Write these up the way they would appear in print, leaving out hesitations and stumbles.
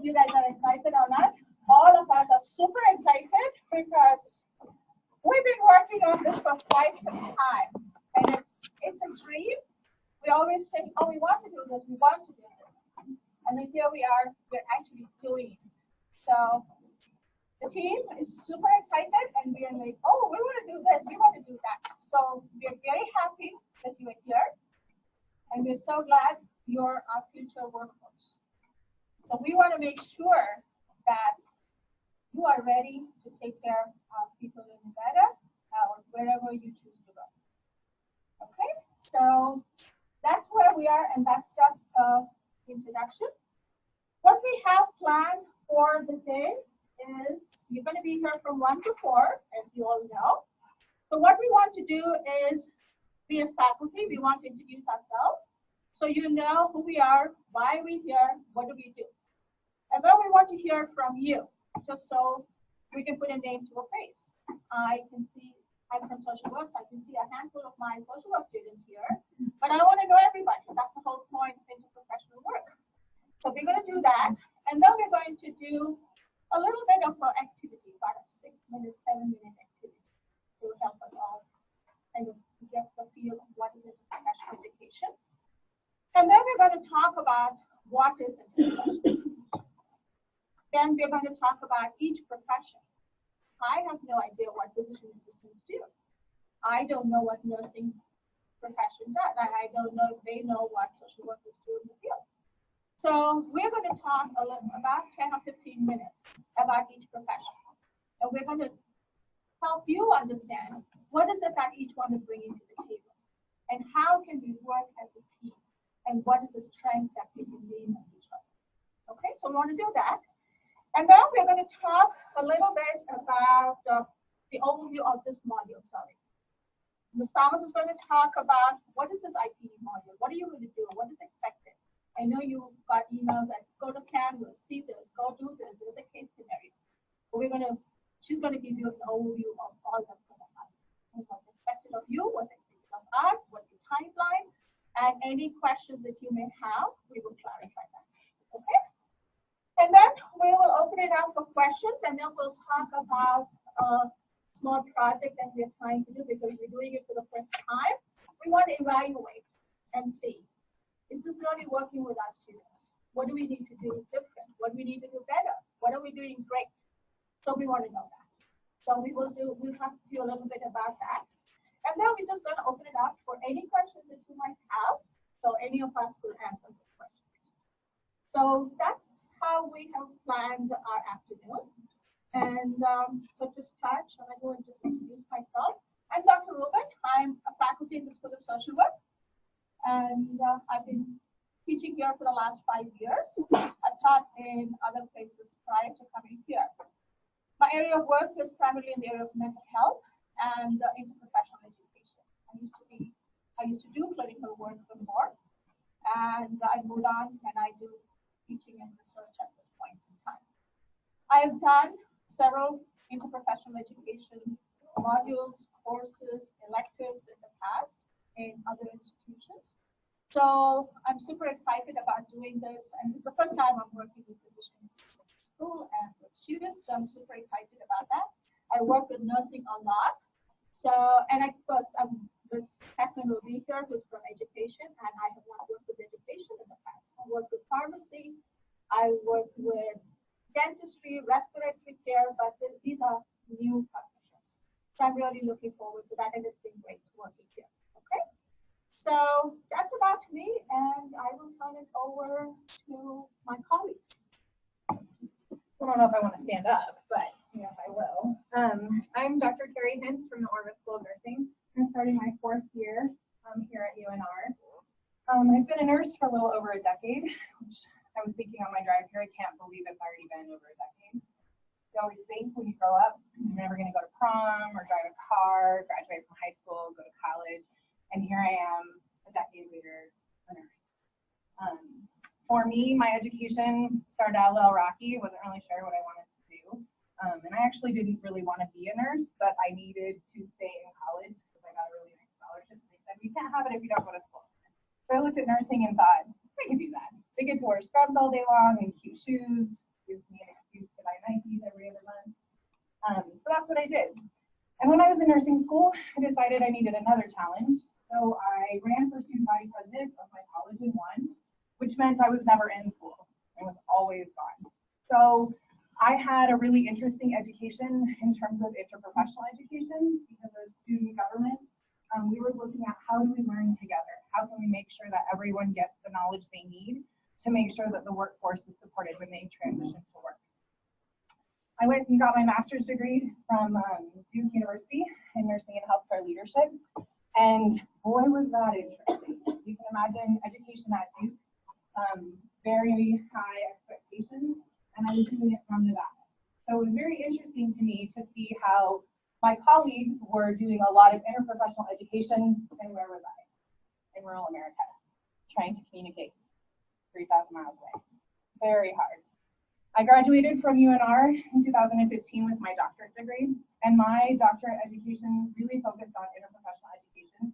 you guys are excited or not. All of us are super excited because we've been working on this for quite some time. And it's a dream. We always think, oh, we want to do this, we want to do this. And then here we are, we're actually doing it. So the team is super excited and we are like, oh, we want to do this, we want to do that. So we're very happy that you are here. And we're so glad you're our future workforce. So we want to make sure that you are ready to take care of people in Nevada or wherever you choose to go. Okay, so that's where we are, and that's just an introduction. What we have planned for the day is you're going to be here from 1 to 4, as you all know. So what we want to do is, we as faculty, we want to introduce ourselves. So you know who we are, why we're here, what do we do. And then we want to hear from you, just so we can put a name to a face. I can see, I'm from social work, so I can see a handful of my social work students here, but I want to know everybody. That's the whole point of interprofessional work. So we're going to do that, and then we're going to do a little bit of an activity, about a 6-minute, 7-minute activity to help us all kind of get the feel of what is interprofessional education. And then we're going to talk about what is interprofessional. Then we're going to talk about each profession. I have no idea what physician assistants do. I don't know what nursing profession does. I don't know if they know what social workers do in the field. So we're going to talk a little, about 10 or 15 minutes about each profession. And we're going to help you understand what is it that each one is bringing to the table. And how can we work as a team? And what is the strength that we can lean on each other? Okay, so we want to do that. And then we're going to talk a little bit about the overview of this module, sorry. Ms. Thomas is going to talk about what is this IPE module? What are you going to do? What is expected? I know you got emails that go to Canvas, see this, go do this. There's a case scenario. But she's going to give you an overview of all that's going to happen. And what's expected of you, what's expected of us, what's the timeline, and any questions that you may have, we will clarify that. Okay? And then we will open it up for questions, and then we'll talk about a small project that we're trying to do because we're doing it for the first time. We want to evaluate and see, is this really working with our students? What do we need to do different? What do we need to do better? What are we doing great? So we want to know that. So we'll talk to you a little bit about that. And then we're just going to open it up for any questions that you might have. So any of us will answer those questions. So that's how we have planned our afternoon. And so to start, shall I go and just introduce myself? I'm Dr. Rubin. I'm a faculty in the School of Social Work. And I've been teaching here for the last 5 years. I've taught in other places prior to coming here. My area of work is primarily in the area of mental health and interprofessional education. I used to do clinical work before, and I moved on and I do teaching and research at this point in time. I have done several interprofessional education modules, courses, electives in the past in other institutions. So I'm super excited about doing this, and this is the first time I'm working with physicians in school and with students, so I'm super excited about that. I work with nursing a lot. So, and of course, Ms. Heckman will be here, who's from education, and I have not worked with education in the past. I work with pharmacy, I work with dentistry, respiratory care, but these are new partnerships. So I'm really looking forward to that, and it's been great working here. Okay, so that's about me, and I will turn it over to my colleagues. I don't know if I want to stand up, but yes, I will. I'm Dr. Carrie Hintz from the Orvis School of Nursing. I'm starting my 4th year here at UNR. I've been a nurse for a little over a decade, which I was thinking on my drive here, I can't believe it's already been over a decade. You always think when you grow up, you're never going to go to prom or drive a car, graduate from high school, go to college, and here I am a decade later, a nurse. For me, my education started out a little rocky. Wasn't really sure what I wanted to do. And I actually didn't really want to be a nurse, but I needed to stay in college because I got a really nice scholarship. They said, you can't have it if you don't go to school. So I looked at nursing and thought, I can do that. They get to wear scrubs all day long and cute shoes, nursing school, I decided I needed another challenge. So I ran for student body president of my college and won, which meant I was never in school. I was always gone. So I had a really interesting education in terms of interprofessional education because as student government, we were looking at how do we learn together? How can we make sure that everyone gets the knowledge they need to make sure that the workforce is supported when they transition to work? I went and got my master's degree from Duke University in nursing and healthcare leadership. And boy, was that interesting. You can imagine education at Duke, very high expectations, and I was doing it from Nevada. So it was very interesting to me to see how my colleagues were doing a lot of interprofessional education, and where was I? In rural America, trying to communicate 3,000 miles away. Very hard. I graduated from UNR in 2015 with my doctorate degree, and my doctorate education really focused on interprofessional education,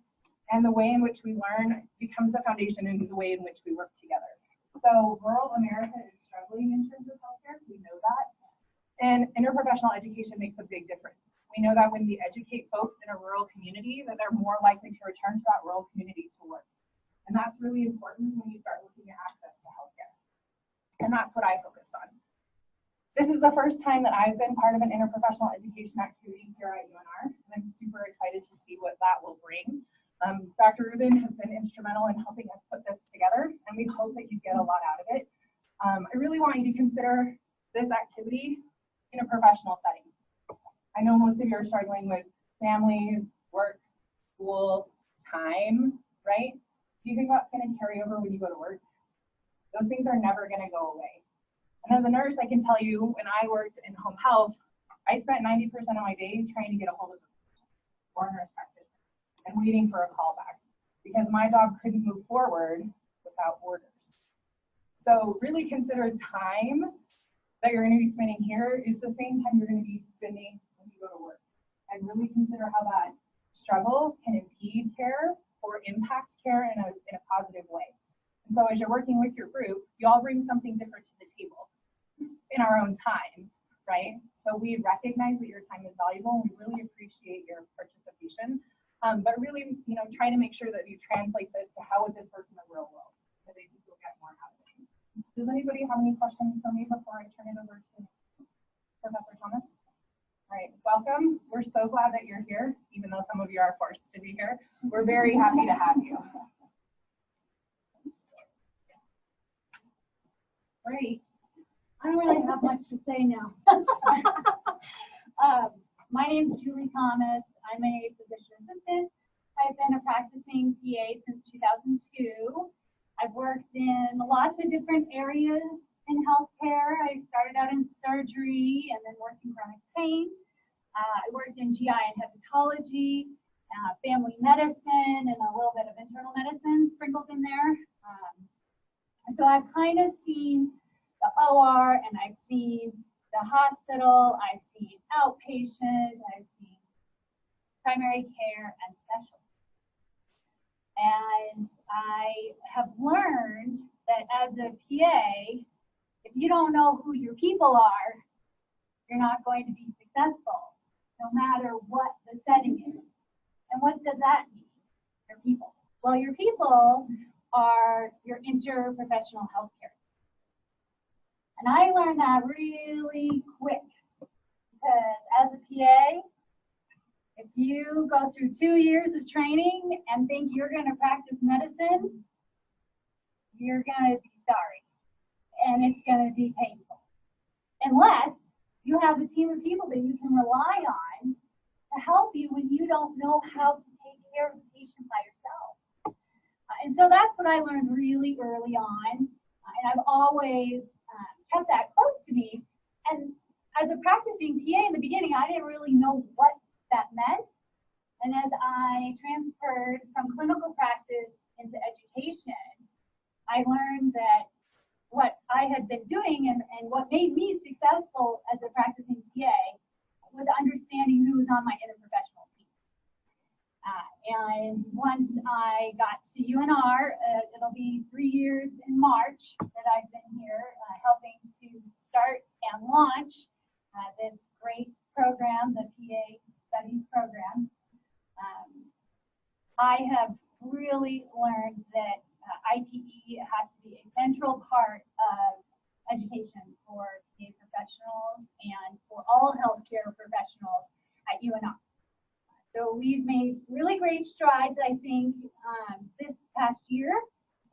and the way in which we learn becomes the foundation in the way in which we work together. So rural America is struggling in terms of healthcare, we know that, and interprofessional education makes a big difference. We know that when we educate folks in a rural community, that they're more likely to return to that rural community to work. And that's really important when you start looking at access to healthcare. And that's what I focused on. This is the first time that I've been part of an interprofessional education activity here at UNR, and I'm super excited to see what that will bring. Dr. Rubin has been instrumental in helping us put this together, and we hope that you get a lot out of it. I really want you to consider this activity in a professional setting. I know most of you are struggling with families, work, school, time, right? Do you think that's going to carry over when you go to work? Those things are never going to go away. And as a nurse, I can tell you, when I worked in home health, I spent 90% of my day trying to get a hold of a physician or a nurse practitioner and waiting for a call back because my job couldn't move forward without orders. So really consider time that you're going to be spending here is the same time you're going to be spending when you go to work. And really consider how that struggle can impede care or impact care in a positive way. And so as you're working with your group, you all bring something different to the table in our own time, right? So we recognize that your time is valuable and we really appreciate your participation. But really, try to make sure that you translate this to how would this work in the real world, because I think you'll get more out of it. Does anybody have any questions for me before I turn it over to Professor Thomas? All right, welcome. We're so glad that you're here, even though some of you are forced to be here. We're very happy to have you. Great. I don't really have much to say now. My name is Julie Thomas. I'm a physician assistant. I've been a practicing PA since 2002. I've worked in lots of different areas in healthcare. I started out in surgery and then worked in chronic pain. I worked in GI and hepatology, family medicine, and a little bit of internal medicine sprinkled in there. So I've kind of seen the OR, and I've seen the hospital, I've seen outpatient, I've seen primary care and specialty. And I have learned that as a PA, if you don't know who your people are, you're not going to be successful, no matter what the setting is. And what does that mean, your people? Well, your people are your interprofessional healthcare. And I learned that really quick because as a PA, if you go through 2 years of training and think you're going to practice medicine, you're going to be sorry. And it's going to be painful. Unless you have a team of people that you can rely on to help you when you don't know how to take care of the patient by yourself. And so that's what I learned really early on. And I've always kept that close to me. And as a practicing PA in the beginning, I didn't really know what that meant. And as I transferred from clinical practice into education, I learned that what I had been doing and what made me successful as a practicing PA was understanding who was on my interprofessional team. And once I got to UNR, it'll be 3 years in March that I've been here helping to start and launch this great program, the PA Studies program. I have really learned that IPE has to be a central part of education for PA professionals and for all healthcare professionals at UNR. So we've made really great strides, I think, this past year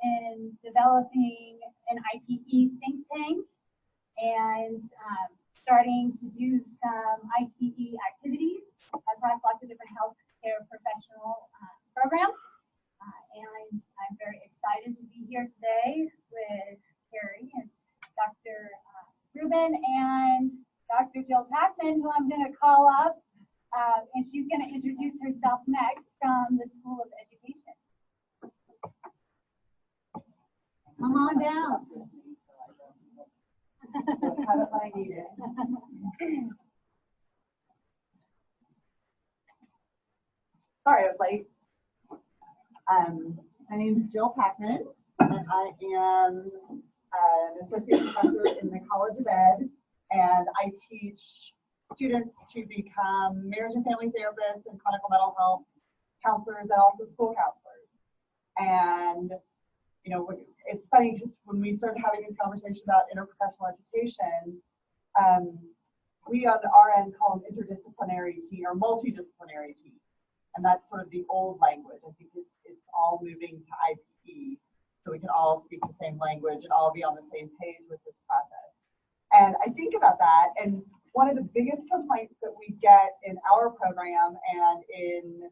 in developing an IPE think tank and starting to do some IPE activities across lots of different healthcare professional programs. And I'm very excited to be here today with Carrie and Dr. Rubin and Dr. Jill Packman, who I'm going to call up, and she's going to introduce herself next from the School of Education. Come on down. How if I need it? Sorry, I was late. My name is Jill Packman, and I am an associate professor in the College of Ed, and I teach students to become marriage and family therapists and clinical mental health counselors and also school counselors. And you know, it's funny because when we started having this conversation about interprofessional education, we on our end call them interdisciplinary team or multidisciplinary team. And that's sort of the old language. I think it's all moving to IPE, so we can all speak the same language and all be on the same page with this process. And I think about that, and one of the biggest complaints that we get in our program and in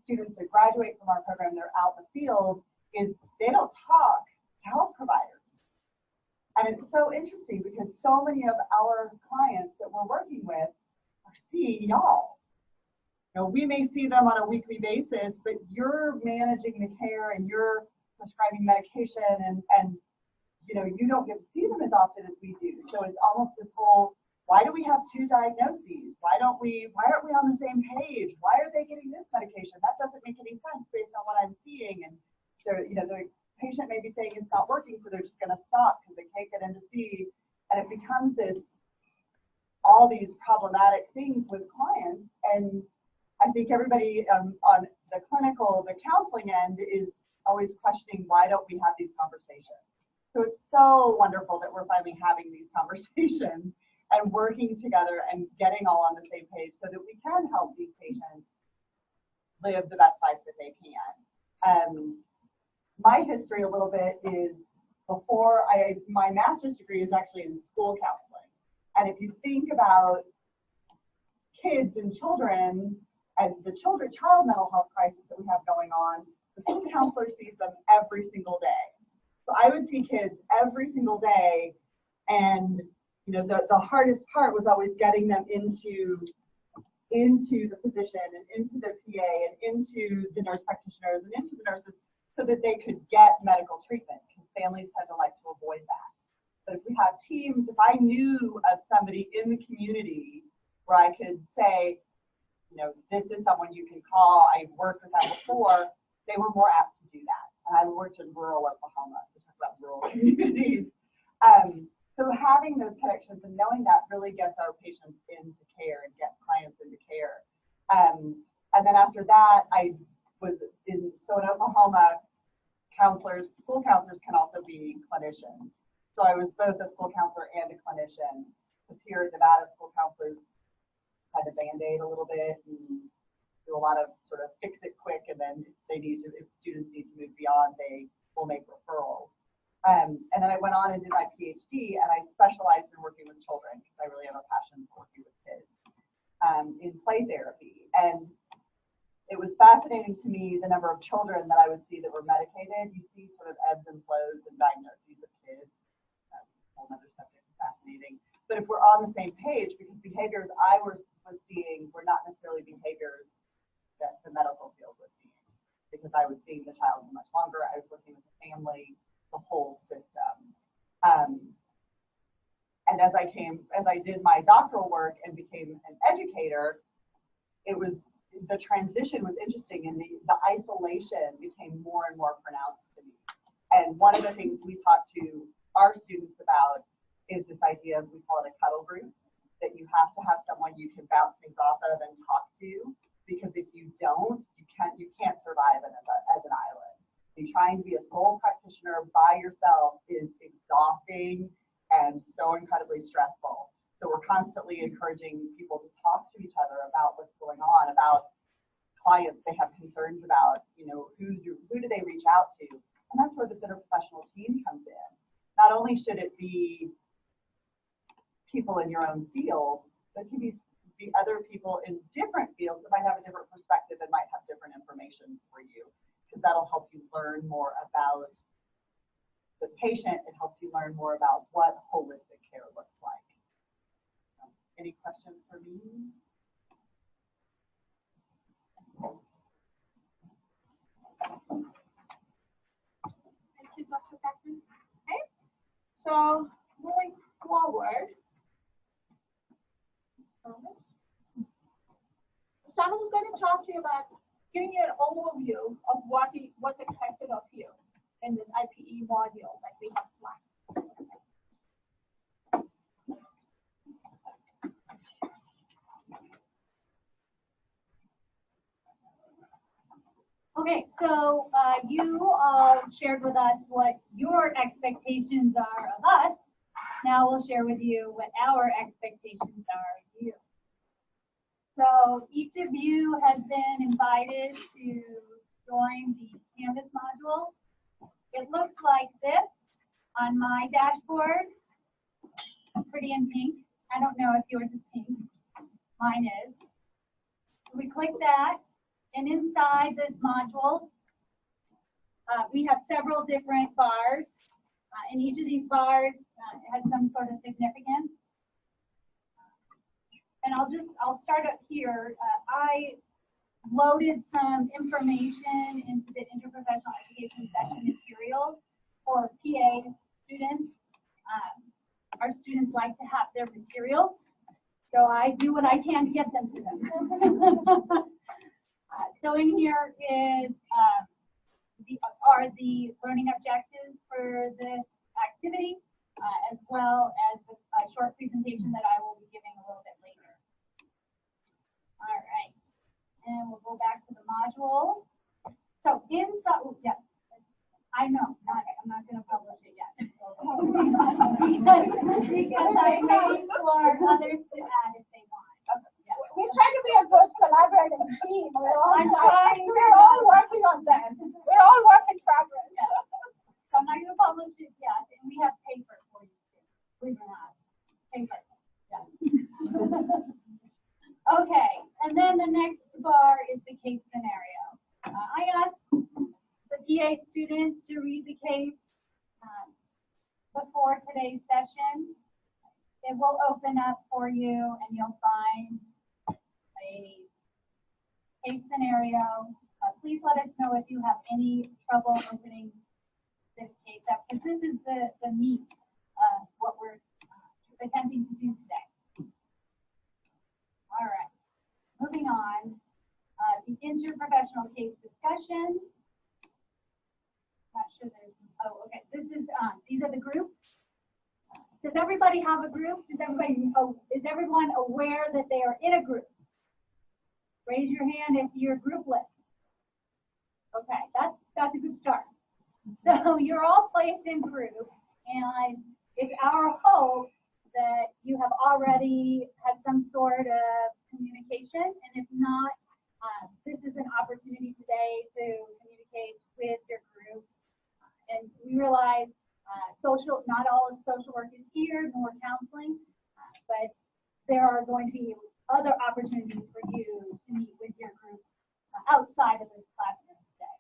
students that graduate from our program, they're out in the field, is they don't talk to health providers. And it's so interesting because so many of our clients that we're working with are seeing y'all. You know, we may see them on a weekly basis, but you're managing the care and you're prescribing medication and you know, you don't get to see them as often as we do. So it's almost this whole, why do we have two diagnoses? Why aren't we on the same page? Why are they getting this medication? That doesn't make any sense based on what I'm seeing. And you know, the patient may be saying it's not working, so they're just going to stop because they can't get in to see. And it becomes all these problematic things with clients. And I think everybody on the counseling end is always questioning, why don't we have these conversations? So it's so wonderful that we're finally having these conversations and working together and getting all on the same page so that we can help these patients live the best life that they can. My history a little bit is my master's degree is actually in school counseling. And if you think about kids and children and the child mental health crisis that we have going on, the school counselor sees them every single day. So I would see kids every single day, and you know, the hardest part was always getting them into the position and into their PA and into the nurse practitioners and into the nurses so that they could get medical treatment, because families tend to like to avoid that. But if we have teams, if I knew of somebody in the community where I could say, you know, this is someone you can call, I've worked with them before, they were more apt to do that. And I worked in rural Oklahoma, so talk about rural communities. So having those connections and knowing that really gets our patients into care and gets clients into care. And then after that, in Oklahoma, school counselors can also be clinicians. So I was both a school counselor and a clinician. Because here in Nevada, school counselors had to Band-Aid a little bit and do a lot of sort of fix it quick, and then if students need to move beyond, they will make referrals. And then I went on and did my PhD, and I specialized in working with children because I really have a passion for working with kids in play therapy. And it was fascinating to me the number of children that I would see that were medicated. You see sort of ebbs and flows in diagnoses of kids. That's a whole other subject, fascinating. But if we're on the same page, because behaviors I was seeing were not necessarily behaviors that the medical field was seeing, because I was seeing the child for much longer. I was working with the family, the whole system. And as I did my doctoral work and became an educator, the transition was interesting, and the isolation became more and more pronounced to me. And one of the things we talk to our students about is this idea of, we call it a cuddle group, that you have to have someone you can bounce things off of and talk to. because if you don't, you can't survive as an island. And trying to be a sole practitioner by yourself is exhausting and so incredibly stressful. So we're constantly encouraging people to talk to each other about what's going on, about clients they have concerns about, who do they reach out to? And that's where this interprofessional team comes in. Not only should it be people in your own field, but it can be other people in different fields that might have a different perspective and might have different information for you, because that'll help you learn more about the patient. It helps you learn more about what holistic care looks like. Any questions for me? Okay, so moving forward, Thomas is going to talk to you about giving you an overview of what's expected of you in this IPE module that we have planned. Okay, so you all shared with us what your expectations are of us. Now we'll share with you what our expectations are of you. So each of you has been invited to join the Canvas module. It looks like this on my dashboard. Pretty in pink. I don't know if yours is pink. Mine is. We click that, and inside this module, we have several different bars, and each of these bars has some sort of significance. And I'll start up here. I loaded some information into the interprofessional education session materials for PA students. Our students like to have their materials, so I do what I can to get them to them. So in here are the learning objectives for this activity, as well as a short presentation that I will be giving a little bit later. All right, and we'll go back to the module. So inside, yes, I know, I'm not going to publish it yet. because I made for others to add if they want. We try to be a good collaborating team. We're all working on that. We're all work in progress. Yeah. So I'm not going to publish it yet, and we have paper for you too. Believe it or not, paper. Yeah. Okay, and then the next bar is the case scenario. I asked the PA students to read the case before today's session. It will open up for you, and you'll find a case scenario. Please let us know if you have any trouble opening this case up, because this is the meat of what we're attempting to do today. All right, moving on. The interprofessional case discussion. Not sure there's, oh, okay. This is, these are the groups. Does everybody have a group? Is everyone aware that they are in a group? Raise your hand if you're groupless. Okay, that's a good start. So you're all placed in groups, and it's our hope that you have already had some sort of communication, and if not, this is an opportunity today to communicate with your groups. And we realize not all of social work is here, nor counseling, but there are going to be other opportunities for you to meet with your groups outside of this classroom today.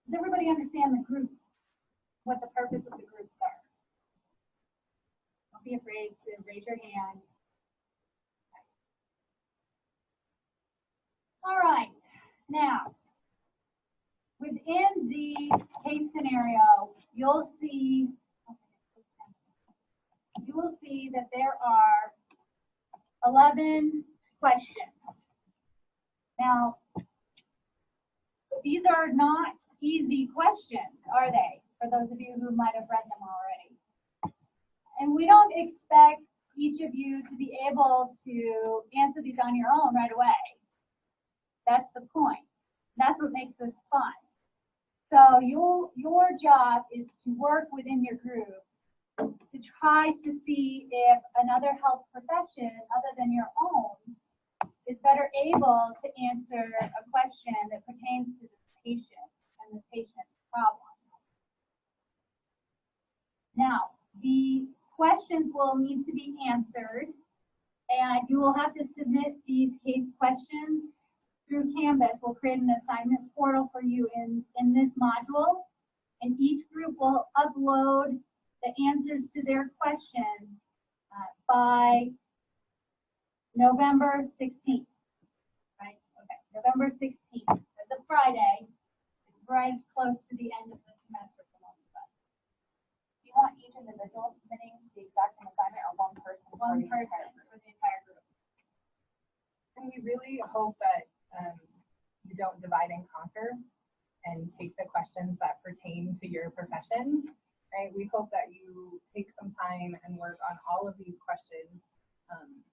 Does everybody understand the groups, what the purpose of the groups are? Don't be afraid to raise your hand. All right, now, within the case scenario, you'll see that there are 11 questions. Now, these are not easy questions, are they? For those of you who might have read them already. And we don't expect each of you to be able to answer these on your own right away. That's the point. That's what makes this fun. So your job is to work within your group to try to see if another health profession other than your own is better able to answer a question that pertains to the patient and the patient's problem. Now, the questions will need to be answered, and you will have to submit these case questions through Canvas. We'll create an assignment portal for you in this module, and each group will upload the answers to their question by November 16th, right? Okay, November 16th. That's a Friday. It's right close to the end of the semester for most of us. Do you want each individual submitting the exact same assignment or one person? One person for the entire group. And we really hope that you don't divide and conquer and take the questions that pertain to your profession, right? We hope that you take some time and work on all of these questions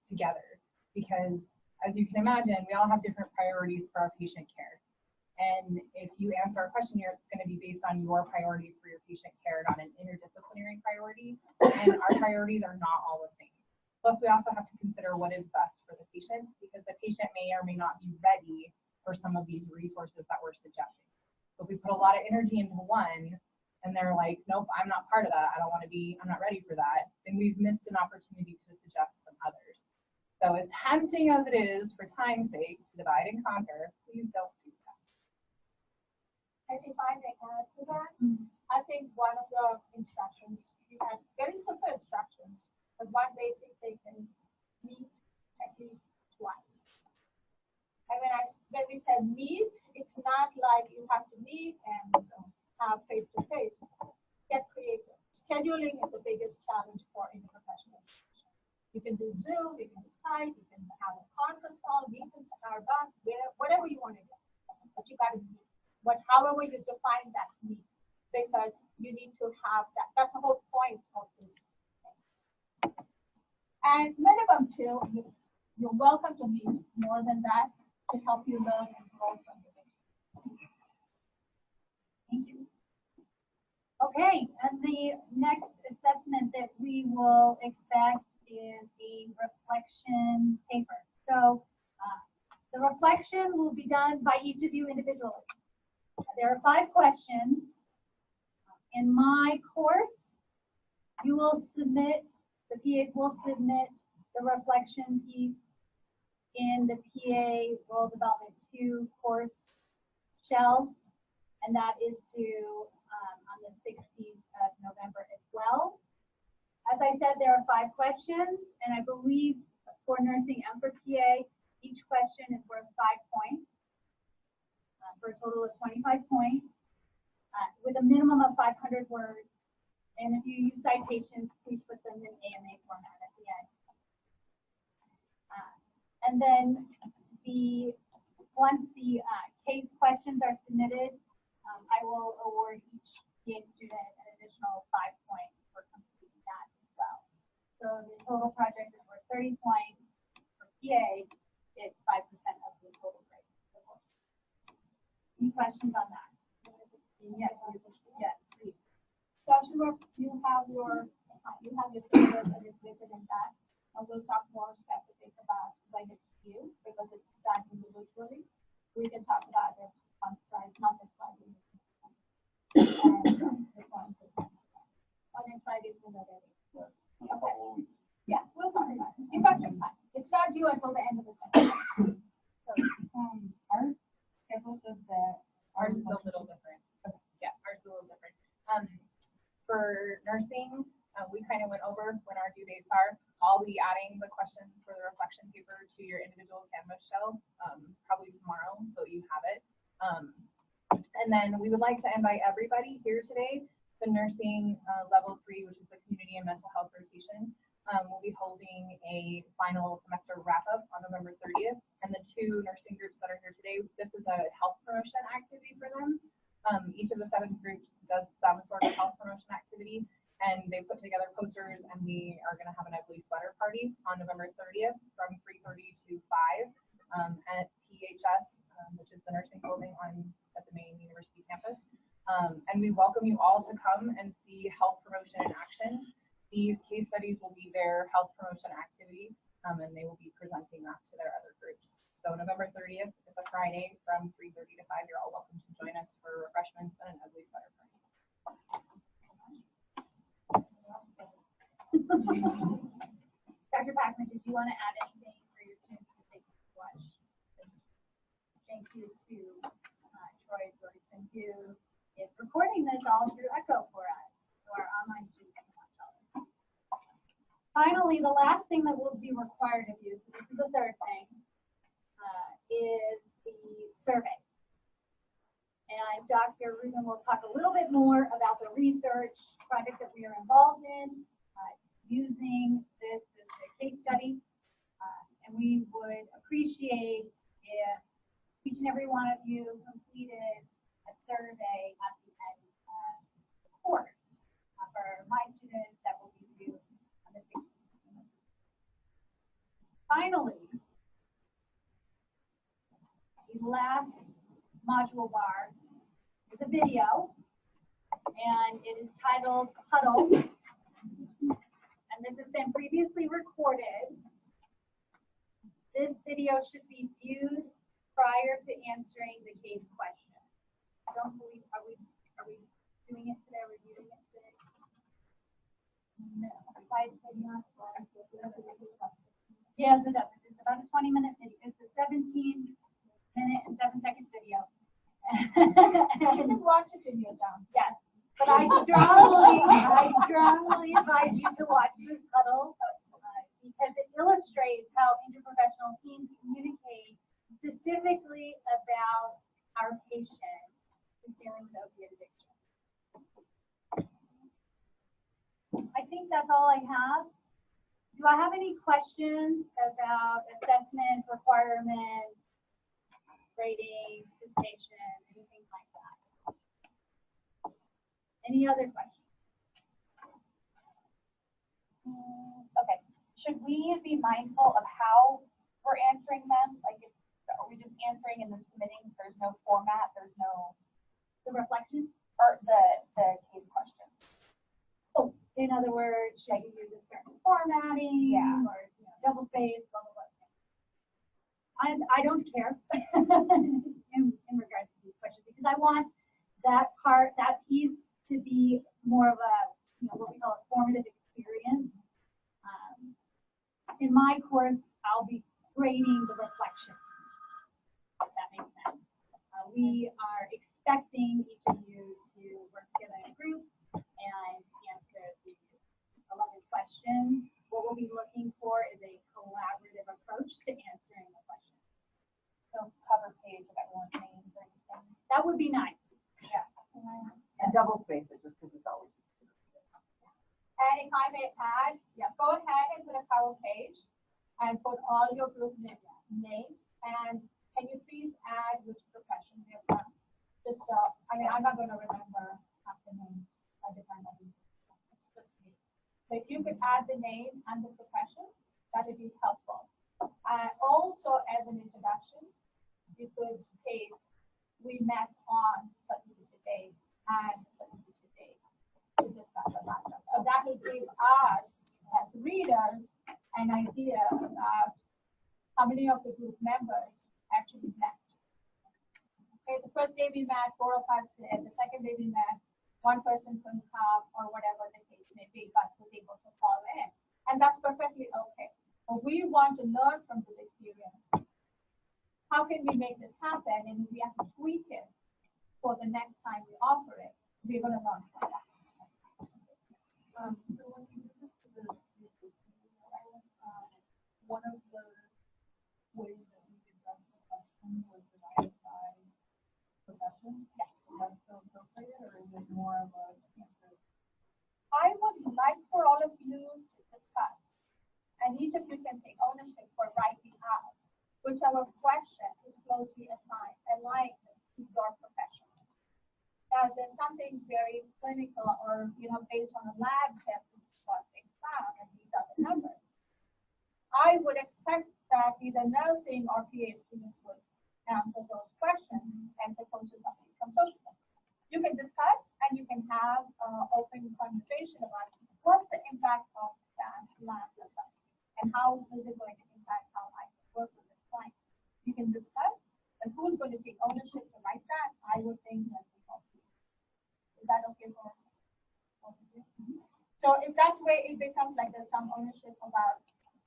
together, because as you can imagine, we all have different priorities for our patient care. And if you answer a question here, it's going to be based on your priorities for your patient care, not an interdisciplinary priority. And our priorities are not all the same. Plus, we also have to consider what is best for the patient, because the patient may or may not be ready for some of these resources that we're suggesting. So if we put a lot of energy into one and they're like, nope, I'm not part of that, I'm not ready for that, then we've missed an opportunity to suggest some others. So as tempting as it is for time's sake to divide and conquer, please don't do that. And if I may add to that, I think one of the instructions, we had very simple instructions, but one basic thing is meet at least twice. And when we said meet, it's not like you have to meet and have face-to-face. Get creative. Scheduling is the biggest challenge for interprofessional education. You can do Zoom, you can do Skype, you can have a conference call, meet in Starbucks, whatever you want to do. But you got to meet. However you define that meet, because you need to have that. That's the whole point of this. And minimum two, you're welcome to meet more than that to help you learn and grow from this experience. Thank you. Okay, and the next assessment that we will expect is a reflection paper. So the reflection will be done by each of you individually. There are 5 questions. In my course, you will submit, the PAs will submit the reflection piece in the PA Role Development 2 course shell, and that is due on the 16th of November as well. As I said, there are 5 questions, and I believe for nursing and for PA, each question is worth 5 points, for a total of 25 points, with a minimum of 500 words. And if you use citations, please put them in AMA format at the end. And then once the case questions are submitted, I will award each PA student an additional 5 points for completing that as well. So the total project is worth 30 points. For PA, it's 5% of the total grade of the course. Any questions on that? Yes, yes, please. So Ashima, you have your syllabus and it's written in that. And we'll talk more specific about when it's due, because it's done individually. We can talk about it on Friday, not this Friday. And the point is, on next Friday is when they're ready. Okay. Yeah, we'll talk about it. You've got some time. It's not due until the end of the semester. So, Our schedule says that ours is a little different. Yeah, ours is a little different. For nursing, we kind of went over when our due dates are. I'll be adding the questions for the reflection paper to your individual Canvas shell probably tomorrow, so you have it. And then we would like to invite everybody here today. The nursing level 3, which is the community and mental health rotation, we'll be holding a final semester wrap up on November 30th. And the 2 nursing groups that are here today, this is a health promotion activity for them. Each of the 7 groups does some sort of health promotion activity, and they put together posters, and we are going to have an ugly sweater party on November 30th from 3:30 to 5 at PHS, which is the nursing building at the main university campus. And we welcome you all to come and see health promotion in action. These case studies will be their health promotion activity, and they will be presenting that to their other groups. So November 30th, it's a Friday from 3:30 to 5. You're all welcome to join us for refreshments and an ugly sweater party. Dr. Packman, did you want to add anything for your students that they can watch? Thank you to Troy Jordan, who is recording this all through Echo for us, so our online students can watch all of it. Finally, the last thing that will be required of you, so this is the third thing, is the survey. And Dr. Rubin will talk a little bit more about the research project that we are involved in, using this as a case study. And we would appreciate if each and every one of you completed a survey at the end of the course. For my students, that will be due on the 16th. Finally, the last module bar is a video, and it is titled Huddle. And this has been previously recorded. This video should be viewed prior to answering the case question. I don't believe, are we doing it today? Are we viewing it today? No. Yes, it does. It's about a 20-minute video. It's a 17-minute and 7-second video. You can watch it in your town. Yes. But I strongly advise you to watch this huddle because it illustrates how interprofessional teams communicate specifically about our patient who's dealing with opiate addiction. I think that's all I have. Do I have any questions about assessments, requirements, grading, participation, anything like that? Any other questions? Okay. Should we be mindful of how we're answering them? Like, are we just answering and then submitting? There's no format. There's no The reflection? or the case questions. So, in other words, should you use a certain formatting? Yeah. Or double space, blah, blah, blah. Honestly, I don't care in regards to these questions because I want that piece to be more of a, what we call a formative experience. In my course, I'll be grading the reflections. If that makes sense. We are expecting each of you to work together in a group and answer the 11 questions. What we'll be looking for is a collaborative approach to answering the questions. So cover page of everyone's names or anything. That would be nice. Yeah. And double space it just because it's always. And if I may add, go ahead and put a cover page and put all your group names. And can you please add which profession you're from? Just, I'm not going to remember half the names by the time it's just me. So if you could add the name and the profession, that would be helpful. Also, as an introduction, you could state, we met on such and such a date and such and such a date to discuss a matter. So that will give us, as readers, an idea about how many of the group members actually met. Okay, the first day we met, 4 of us did. The second day we met, one person couldn't come or whatever the case may be, but was able to fall in. And that's perfectly okay. But we want to learn from this experience. How can we make this happen? And if we have to tweak it for the next time we offer it, we're going to learn from that. So when you did this to the one of the ways that we address the question was divided by profession. Yeah. Is that still appropriate, or is it more of a answer? I would like for all of you to discuss, and each of you can take ownership for writing out whichever question is closely aligned to your profession. Now, there's something very clinical or, based on a lab test, this is what they found and these are the numbers. I would expect that either nursing or PA students would answer those questions as opposed to something from social work. You can discuss and you can have open conversation about what's the impact of that lab result and how is it going to impact how I work with this client. You can discuss, and who's going to take ownership to write that? I would think nursing or PA. Is that okay for both of you? So if that way it becomes like there's some ownership about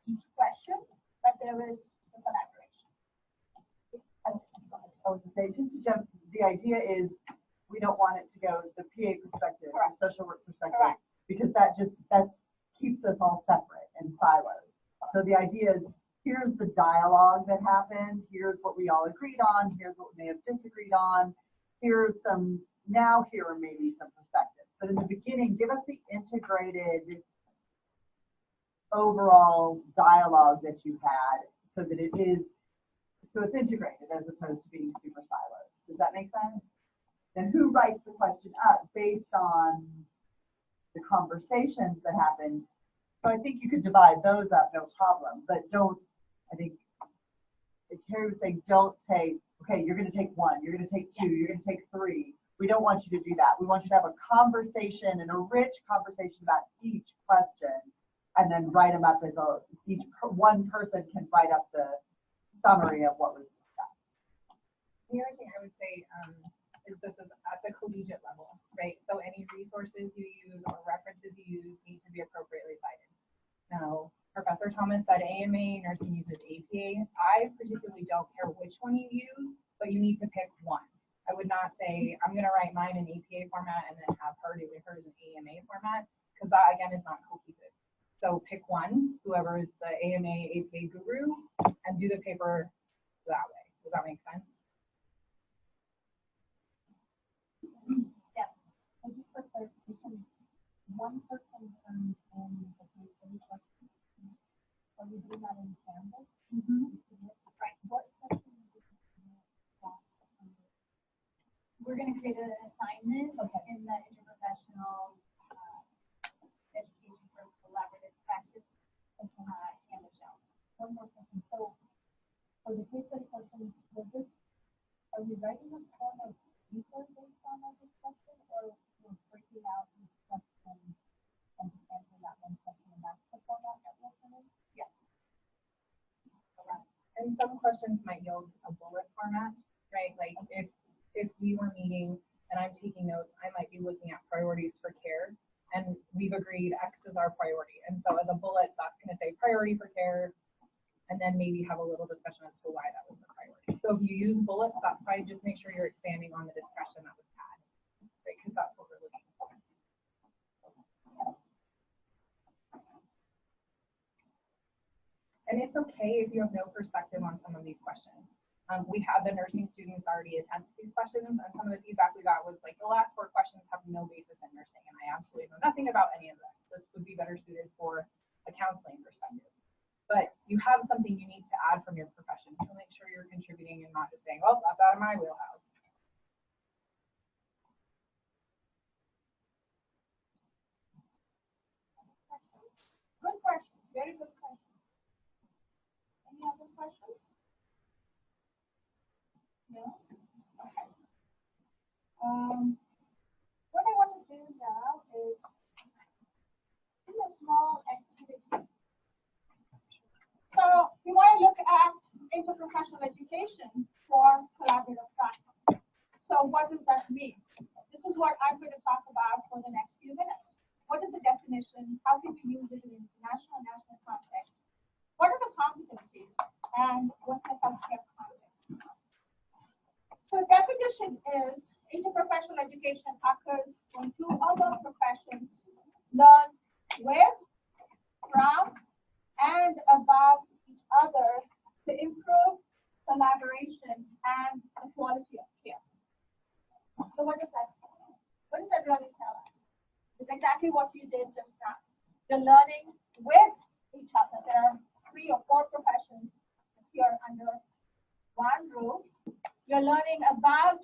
each question, but there is the collaboration. I was to say, just to jump, the idea is we don't want it to go the PA perspective, Correct. the social work perspective, Correct. because that keeps us all separate and siloed. So the idea is, here's the dialogue that happened, here's what we all agreed on, here's what we may have disagreed on, here's some, now here are maybe some perspectives. But in the beginning, give us the integrated overall dialogue that you had so that it is, so it's integrated as opposed to being super siloed. Does that make sense? Then who writes the question up based on the conversations that happen? So I think you could divide those up, no problem, but don't, I think, if Carrie was saying, don't take, okay, you're going to take one, you're going to take two, you're going to take three. We don't want you to do that. We want you to have a conversation and a rich conversation about each question and then write them up as one person can write up the summary of what was discussed. The other thing I would say is this is at the collegiate level, right? So any resources you use or references you use need to be appropriately cited. Now, Professor Thomas said AMA nursing uses APA. I particularly don't care which one you use, but you need to pick one. I would not say I'm going to write mine in APA format and then have her do hers in AMA format, because that again is not cohesive. So pick one, whoever is the AMA, APA guru, and do the paper that way. Does that make sense? Yeah. And just for clarification, one person turns in the case study question. Are we doing that in Canvas? Right. What section is it? We're going to create an assignment in the interprofessional education for collaborative practice Canvas shell. One more question. So for the case study questions, are we writing a form of research based on our discussion, or we're breaking out each question and just answering that one question, and that's the format that we're putting? Yeah. And some questions might yield a bullet format, right? Like if we were meeting and I'm taking notes, I might be looking at priorities for care, and we've agreed X is our priority. And so as a bullet, that's going to say priority for care, and then maybe have a little discussion as to why that was the priority. So if you use bullets, that's fine. Just make sure you're expanding on the discussion that was had, right? Because that's what we're looking for. And it's okay if you have no perspective on some of these questions. We had the nursing students already attempt these questions, and some of the feedback we got was like, the last 4 questions have no basis in nursing, and I absolutely know nothing about any of this. This would be better suited for a counseling perspective. But you have something unique to add from your profession, so make sure you're contributing and not just saying, well, that's out of my wheelhouse. Good question, very good question. Any other questions? No? Okay. What I want to do now is do a small activity. So we want to look at interprofessional education for collaborative practice. So what does that mean? This is what I'm going to talk about for the next few minutes. What is the definition? How can we use it in international and national context? What are the competencies? And what's the healthcare context? So definition is interprofessional education occurs when 2 other professions learn with, from, and about each other to improve collaboration and the quality of care. So what does that mean? What does that really tell us? It's exactly what you did just now. You're learning with each other. There are 3 or 4 professions here under one roof. You're learning about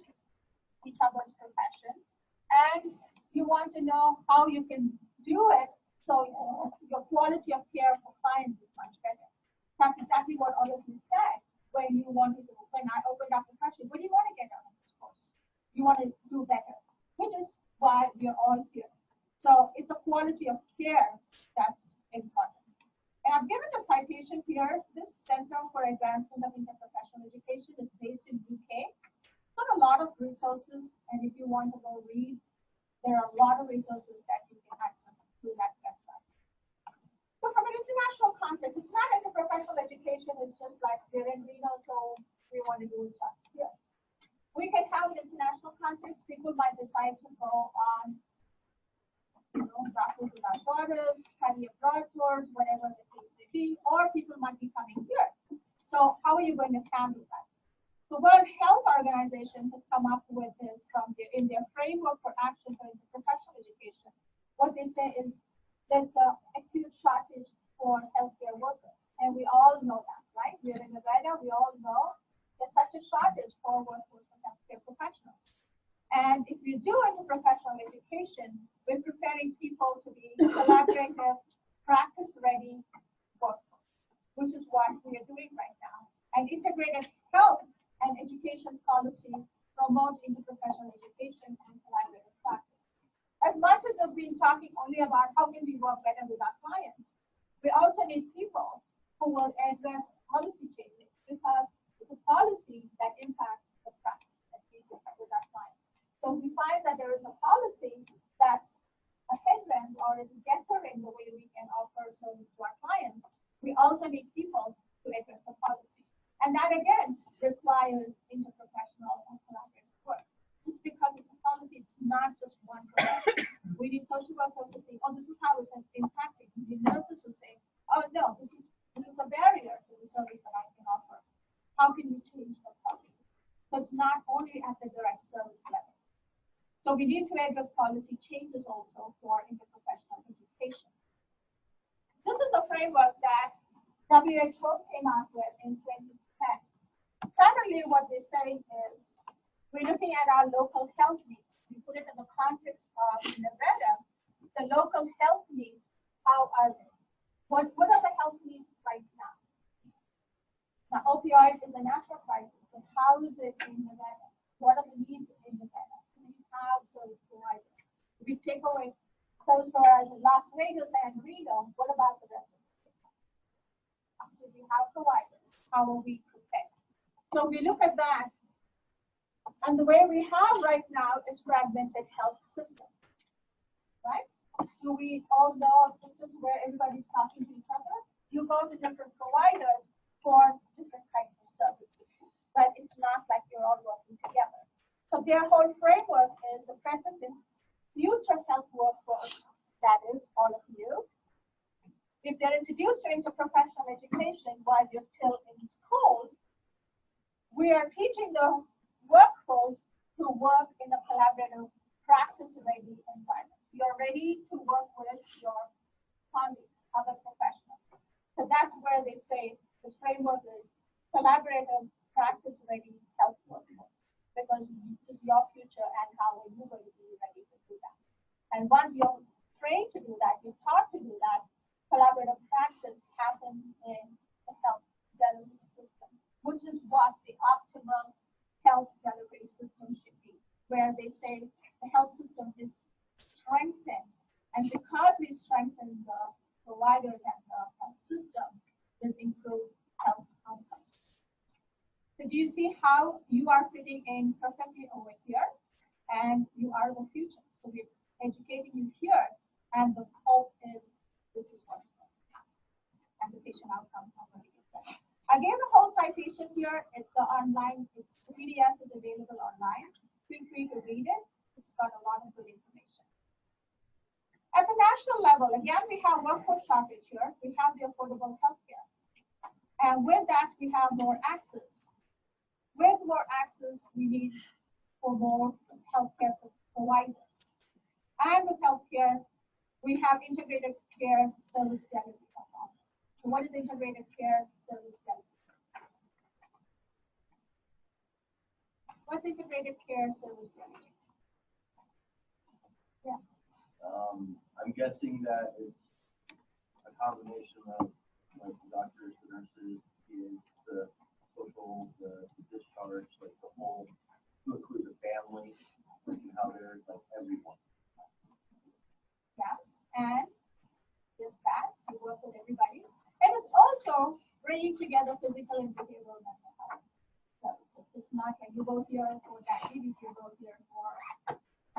each other's profession, and You want to know how you can do it so your quality of care for clients is much better. That's exactly what all of you said when you wanted to, when I opened up the question, what do you want to get out of this course? You want to do better, which is why we're all here. So it's a quality of care that's important. And I've given the citation here. This Center for Advancement of Interprofessional Education is based in UK. Got a lot of resources, and if you want to go read, there are a lot of resources that you can access through that website. So from an international context, it's not interprofessional education, it's just like we're in Reno, so we want to do it just here. We can have an international context. People might decide to go on, Doctors Without Borders, study abroad tours, whatever the case may be, or people might be coming here. So how are you going to handle that? The World Health Organization has come up with this in their framework for action for interprofessional education. What they say is there's an acute shortage for healthcare workers, and we all know that, right? We're in Nevada, we all know there's such a shortage for workforce for healthcare professionals. And if you do interprofessional education, we're preparing people to be collaborative, practice-ready workforce, which is what we are doing right now. And integrated health and education policy promote interprofessional education and collaborative practice. As much as I've been talking only about how can we work better with our clients, we also need people who will address policy changes because it's a policy that impacts the practice that we do with our clients. So if we find that there is a policy that's a hindrance or is deterring the way we can offer service to our clients, we also need people to address the policy. And that again requires interprofessional and collaborative work. Just because it's a policy, it's not just one profession. We need social workers who think, oh, this is how it's impacting. We need nurses who say, oh no, this is a barrier to the service that I can offer. How can we change the policy? So it's not only at the direct service level. So we need to address policy changes also for interprofessional education. This is a framework that WHO came out with in 2010. Primarily what they say is we're looking at our local health needs. We put it in the context of Nevada, the local health needs, how are they? What are the health needs right now? Now, opioid is a national crisis, but how is it in Nevada? What are the needs in Nevada? We have service providers. If we take away service providers in Las Vegas and Reno, what about the rest of the state? Do we have providers? How are we prepared? So we look at that, and the way we have right now is fragmented health system, right? Do we all know of systems where everybody's talking to each other? You go to different providers for different kinds of services, but it's not like you're all working together. So their whole framework is a present and future health workforce, that is all of you. If they're introduced to interprofessional education while you're still in school, we are teaching the workforce to work in a collaborative, practice-ready environment. You're ready to work with your colleagues, other professionals. So that's where they say this framework is collaborative, practice-ready health workforce, because this is your future and how are you going to be ready to do that. And once you're trained to do that, you're taught to do that, collaborative practice happens in the health delivery system, which is what the optimal health delivery system should be, where they say the health system is strengthened. And because we strengthen the providers and the health system, there's improved health outcomes. So do you see how you are fitting in perfectly over here? And you are the future. So we're educating you here, and the hope is this is what is going to happen. And the patient outcomes are going to get better. Again, the whole citation here, it's the online, it's the PDF is available online. Feel free to read it. It's got a lot of good information. At the national level, again, we have workforce shortage here. We have the affordable healthcare. And with that, we have more access. With more access, we need for more healthcare providers. And with healthcare, we have integrated care service delivery. So what is integrated care service delivery? What's integrated care service delivery? Yes. I'm guessing that it's a combination of like the doctors, the nurses, the social, the discharge, like the whole, to include the family, and how there's like everyone. Yes, and just that, you work with everybody. And it's also bringing together physical and behavioral mental health services. It's not like you go here for diabetes, you go here for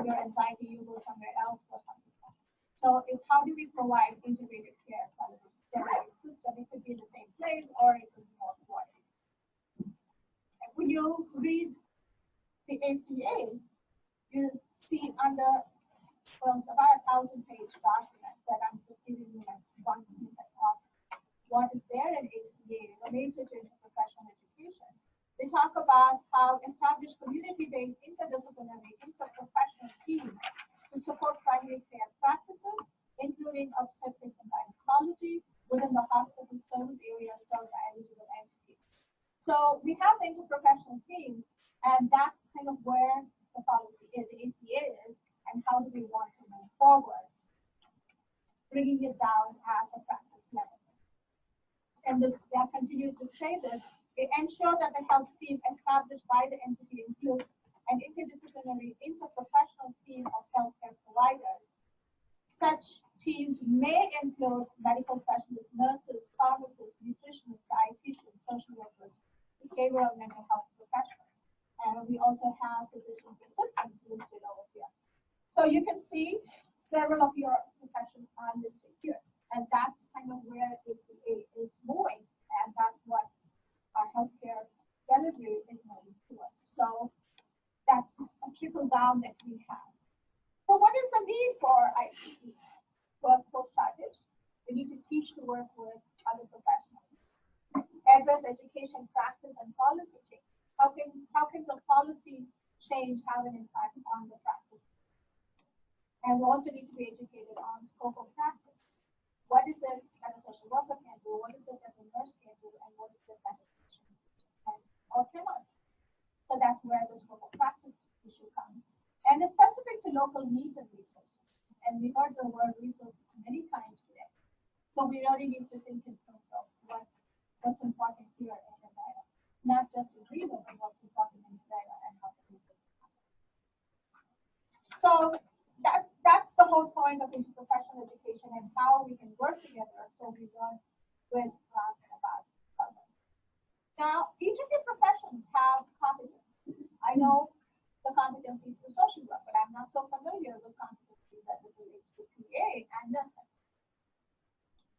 your anxiety, you go somewhere else for something else. So it's how do we provide integrated care system? It could be in the same place or it could be more coordinated. And when you read the ACA, you see under, well, it's about 1,000-page document that I'm just giving you like one snippet of what is there in ACA related to interprofessional education. They talk about how establish community-based interdisciplinary interprofessional teams to support primary care practices, including obstetrics and gynecology within the hospital service area served by eligible entities. So we have the interprofessional team, and that's kind of where the policy is, the ACA is, and how do we want to move forward, bringing it down at the practice level. And this, I continue to say this, they ensure that the health team established by the entity includes an interdisciplinary, interprofessional team of healthcare providers. Such teams may include medical specialists, nurses, pharmacists, nutritionists, dietitians, social workers, behavioral and mental health professionals. And we also have physicians assistants listed over here. So you can see several of your professions are listed here. And that's kind of where ACA is moving. And that's what our healthcare delivery is moving towards. So that's a trickle down that we have. So what is the need for IPE? Workforce shortage. We need to teach to work with other professionals. Address education, practice, and policy change. How can the policy change have an impact on the practice? And we also need to be educated on scope of practice. What is it that a social worker can do? What is it that a nurse can do? And what is it that a physician can or cannot? So that's where the scope of practice issue comes. And it's specific to local needs and resources. And we heard the word resources many times today. So we really need to think in terms of what's important here in the data. Not just the region, but what's important in the data and how to do it. So that's the whole point of interprofessional education and how we can work together so we learn with and about others. Now, each of your professions have competencies. I know the competencies for social work, but I'm not so familiar with competencies as it relates to PA and nursing.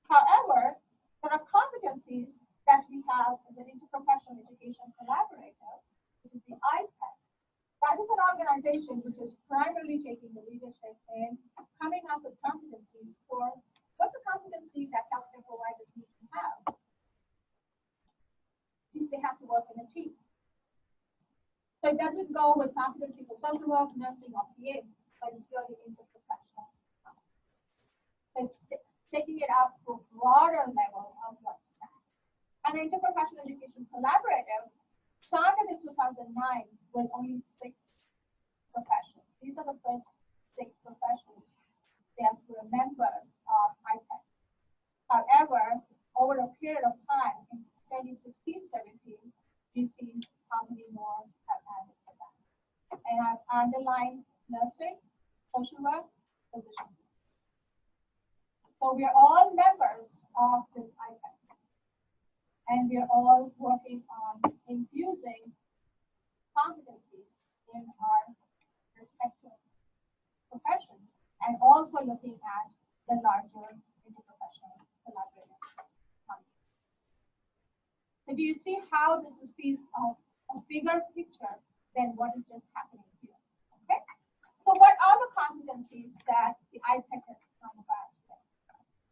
However, there are competencies that we have as an interprofessional education collaborator, which is the IPE. That is an organization which is primarily taking the leadership in coming up with competencies for what's a competency that healthcare providers need to have. They have to work in a team. So it doesn't go with competency for social work, nursing, or PA, but it's really interprofessional. So it's taking it up to a broader level of what's that. And the Interprofessional Education Collaborative started in 2009 with only 6 professionals. These are the first 6 professionals that were members of IPE. However, over a period of time, in 2016-17, you see how many more have added to that. And I've underlined nursing, social work, physicians. So we are all members of this IPE. And we are all working on infusing competencies in our respective professions and also looking at the larger interprofessional collaborative. So do you see how this is a bigger picture than what is just happening here? Okay. So what are the competencies that the IPE has come about today?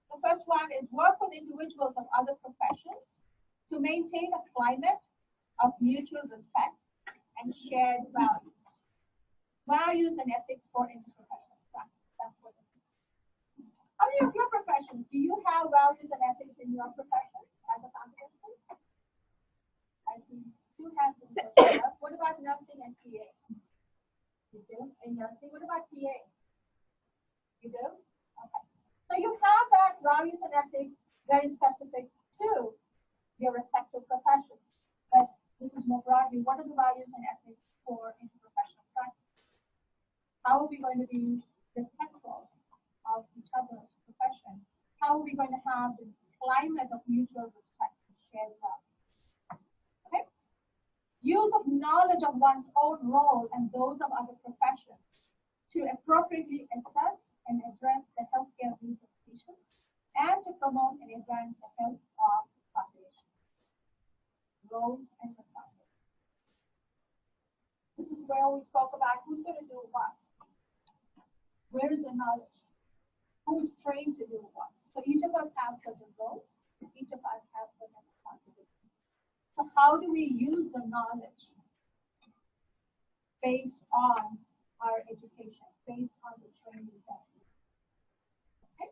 The first one is work with individuals of other professions to maintain a climate of mutual respect and shared values. Values and ethics for interprofessional practice. That's what it is. How many of your professions, do you have values and ethics in your profession as a competency? I see 2 hands in social work. What about nursing and PA? You do? In nursing, what about PA? values and ethics very specific to your respective professions. But this is more broadly, what are the values and ethics for interprofessional practice? How are we going to be respectful of each other's profession? How are we going to have the climate of mutual respect and shared love? Okay? Use of knowledge of one's own role and those of other professions to appropriately assess and address the healthcare needs of patients and to promote and advance the health of the population. Roles and responsibilities. This is where we spoke about who's going to do what. Where is the knowledge? Who's trained to do what? So each of us have certain roles. Each of us have certain responsibilities. So how do we use the knowledge based on our education, based on the training that we have? Okay?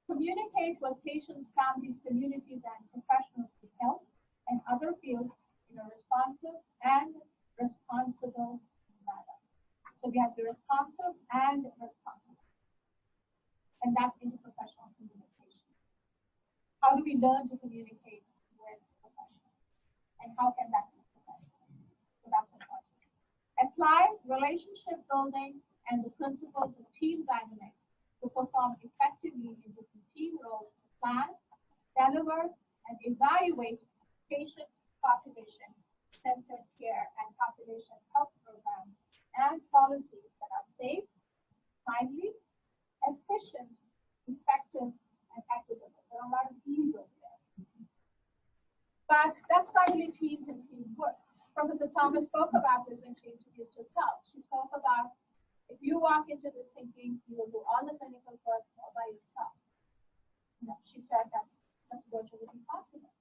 Communicate with patients, families, communities, and professionals to health and other fields in a responsive and responsible manner. So we have the responsive and responsible. And that's interprofessional communication. How do we learn to communicate with professionals? And how can that be professional? So that's important. Apply relationship building and the principles of team dynamics to perform effectively in different team roles to plan, deliver, and evaluate patient population centered care and population health programs and policies that are safe, timely, efficient, effective, and equitable. There are a lot of E's over there. But that's primarily teams and teamwork. Professor Thomas spoke about this when she introduced herself. She spoke about if you walk into this thinking you will do all the clinical work all by yourself. No, she said that's virtually impossible.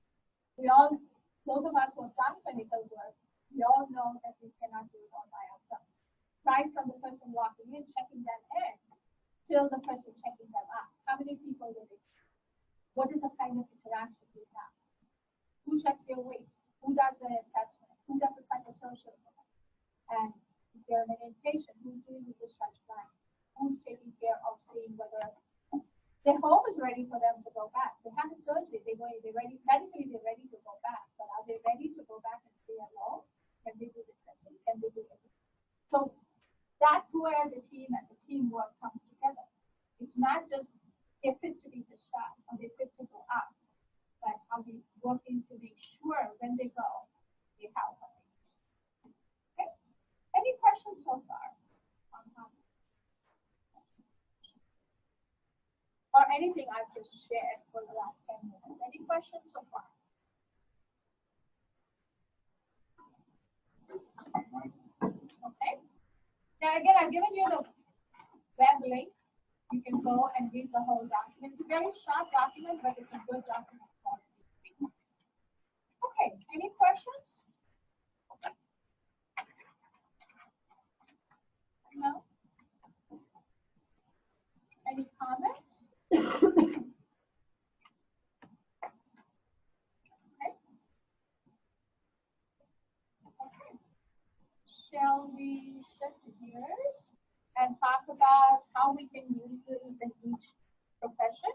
We all, those of us who have done clinical work, we all know that we cannot do it all by ourselves. Right from the person walking in, checking them in, till the person checking them out. How many people do they see? What is the kind of interaction we have? Who checks their weight? Who does the assessment? Who does the psychosocial work? And if they're an inpatient, who's doing the discharge plan? Who's taking care of seeing whether their home is ready for them to go back? They had a surgery, they're ready, medically they're ready to go back, but are they ready to go back and stay alone? Can they do the testing? Can they do everything? So that's where the team and the teamwork comes together. It's not just they're fit to be discharged or they're fit to go out, but are we working to make sure when they go, they have what they need? Okay? Any questions so far on how? Or anything I've just shared for the last 10 minutes? Any questions so far? Okay. Now again, I've given you the web link. You can go and read the whole document. It's a very short document, but it's a good document. Okay, any questions? No? Any comments? Okay. Okay. Shall we shift gears and talk about how we can use this in each profession?